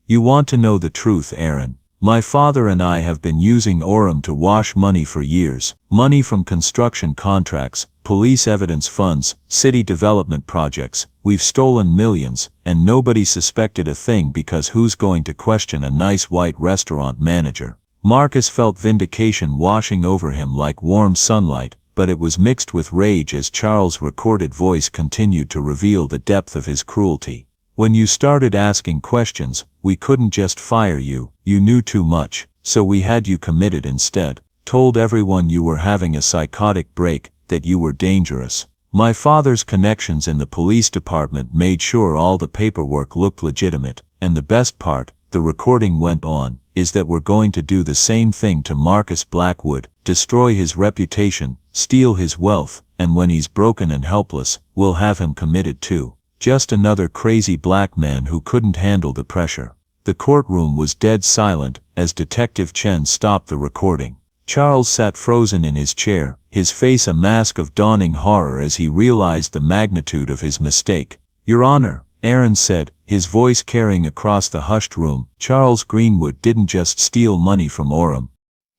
You want to know the truth, Aaron? My father and I have been using Orem to wash money for years. Money from construction contracts, police evidence funds, city development projects. We've stolen millions, and nobody suspected a thing because who's going to question a nice white restaurant manager? Marcus felt vindication washing over him like warm sunlight, but it was mixed with rage as Charles' recorded voice continued to reveal the depth of his cruelty. When you started asking questions, we couldn't just fire you. You knew too much, so we had you committed instead. Told everyone you were having a psychotic break, that you were dangerous. My father's connections in the police department made sure all the paperwork looked legitimate, and the best part, the recording went on, is that we're going to do the same thing to Marcus Blackwood, destroy his reputation, steal his wealth, and when he's broken and helpless, we'll have him committed too. Just another crazy black man who couldn't handle the pressure. The courtroom was dead silent as Detective Chen stopped the recording. Charles sat frozen in his chair, his face a mask of dawning horror as he realized the magnitude of his mistake. Your Honor, Aaron said, his voice carrying across the hushed room, Charles Greenwood didn't just steal money from Orem.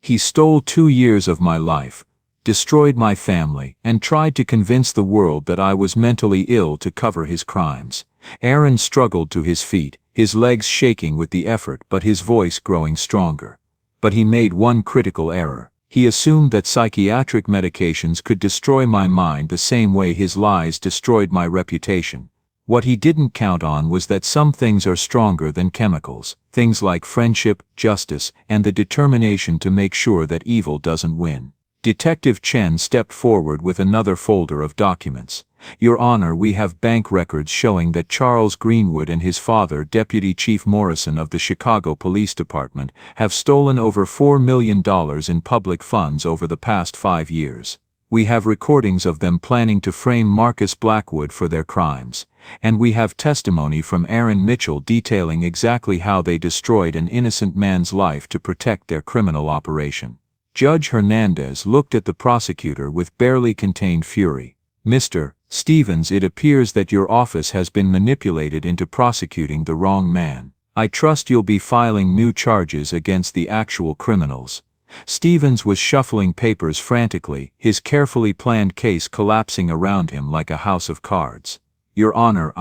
He stole 2 years of my life, destroyed my family, and tried to convince the world that I was mentally ill to cover his crimes. Aaron struggled to his feet, his legs shaking with the effort but his voice growing stronger. But he made one critical error. He assumed that psychiatric medications could destroy my mind the same way his lies destroyed my reputation. What he didn't count on was that some things are stronger than chemicals, things like friendship, justice, and the determination to make sure that evil doesn't win. Detective Chen stepped forward with another folder of documents. Your Honor, we have bank records showing that Charles Greenwood and his father, Deputy Chief Morrison of the Chicago Police Department, have stolen over $4 million in public funds over the past 5 years. We have recordings of them planning to frame Marcus Blackwood for their crimes. And we have testimony from Aaron Mitchell detailing exactly how they destroyed an innocent man's life to protect their criminal operation. Judge Hernandez looked at the prosecutor with barely contained fury. Mr. Stevens, it appears that your office has been manipulated into prosecuting the wrong man. I trust you'll be filing new charges against the actual criminals. Stevens was shuffling papers frantically, his carefully planned case collapsing around him like a house of cards. Your Honor,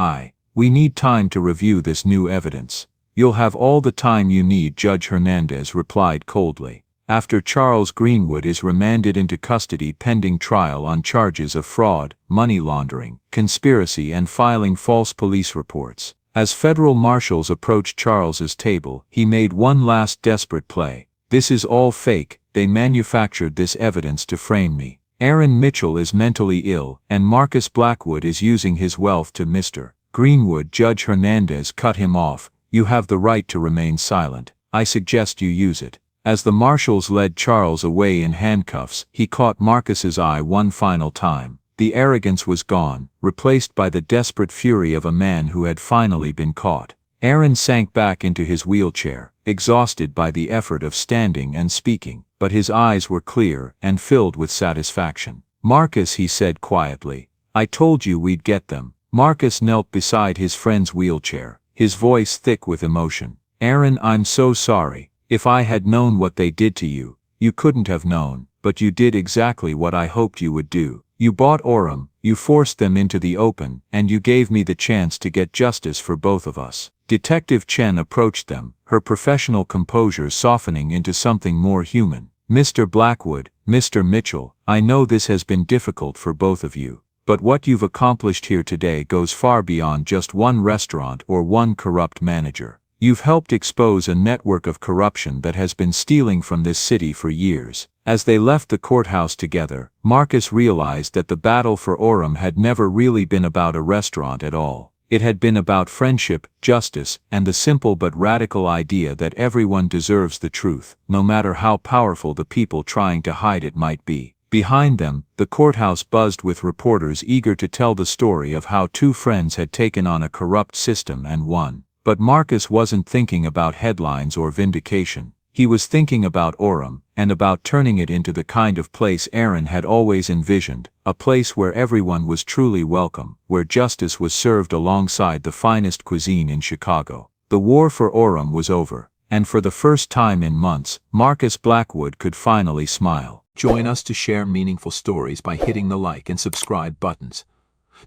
we need time to review this new evidence. You'll have all the time you need, Judge Hernandez replied coldly. After Charles Greenwood is remanded into custody pending trial on charges of fraud, money laundering, conspiracy and filing false police reports. As federal marshals approached Charles's table, he made one last desperate play. This is all fake, they manufactured this evidence to frame me. Aaron Mitchell is mentally ill, and Marcus Blackwood is using his wealth to Mr. Greenwood. Judge Hernandez cut him off. You have the right to remain silent. I suggest you use it. As the marshals led Charles away in handcuffs, he caught Marcus's eye one final time. The arrogance was gone, replaced by the desperate fury of a man who had finally been caught. Aaron sank back into his wheelchair, exhausted by the effort of standing and speaking, but his eyes were clear and filled with satisfaction. Marcus, he said quietly, I told you we'd get them. Marcus knelt beside his friend's wheelchair, his voice thick with emotion. Aaron, I'm so sorry. If I had known what they did to you, you couldn't have known, but you did exactly what I hoped you would do. You bought Orem, you forced them into the open, and you gave me the chance to get justice for both of us. Detective Chen approached them, her professional composure softening into something more human. Mr. Blackwood, Mr. Mitchell, I know this has been difficult for both of you, but what you've accomplished here today goes far beyond just one restaurant or one corrupt manager. You've helped expose a network of corruption that has been stealing from this city for years. As they left the courthouse together, Marcus realized that the battle for Orem had never really been about a restaurant at all. It had been about friendship, justice, and the simple but radical idea that everyone deserves the truth, no matter how powerful the people trying to hide it might be. Behind them, the courthouse buzzed with reporters eager to tell the story of how two friends had taken on a corrupt system and won. But Marcus wasn't thinking about headlines or vindication. He was thinking about Orem, and about turning it into the kind of place Aaron had always envisioned, a place where everyone was truly welcome, where justice was served alongside the finest cuisine in Chicago. The war for Orem was over, and for the first time in months, Marcus Blackwood could finally smile. Join us to share meaningful stories by hitting the like and subscribe buttons.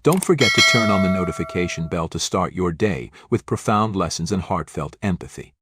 Don't forget to turn on the notification bell to start your day with profound lessons and heartfelt empathy.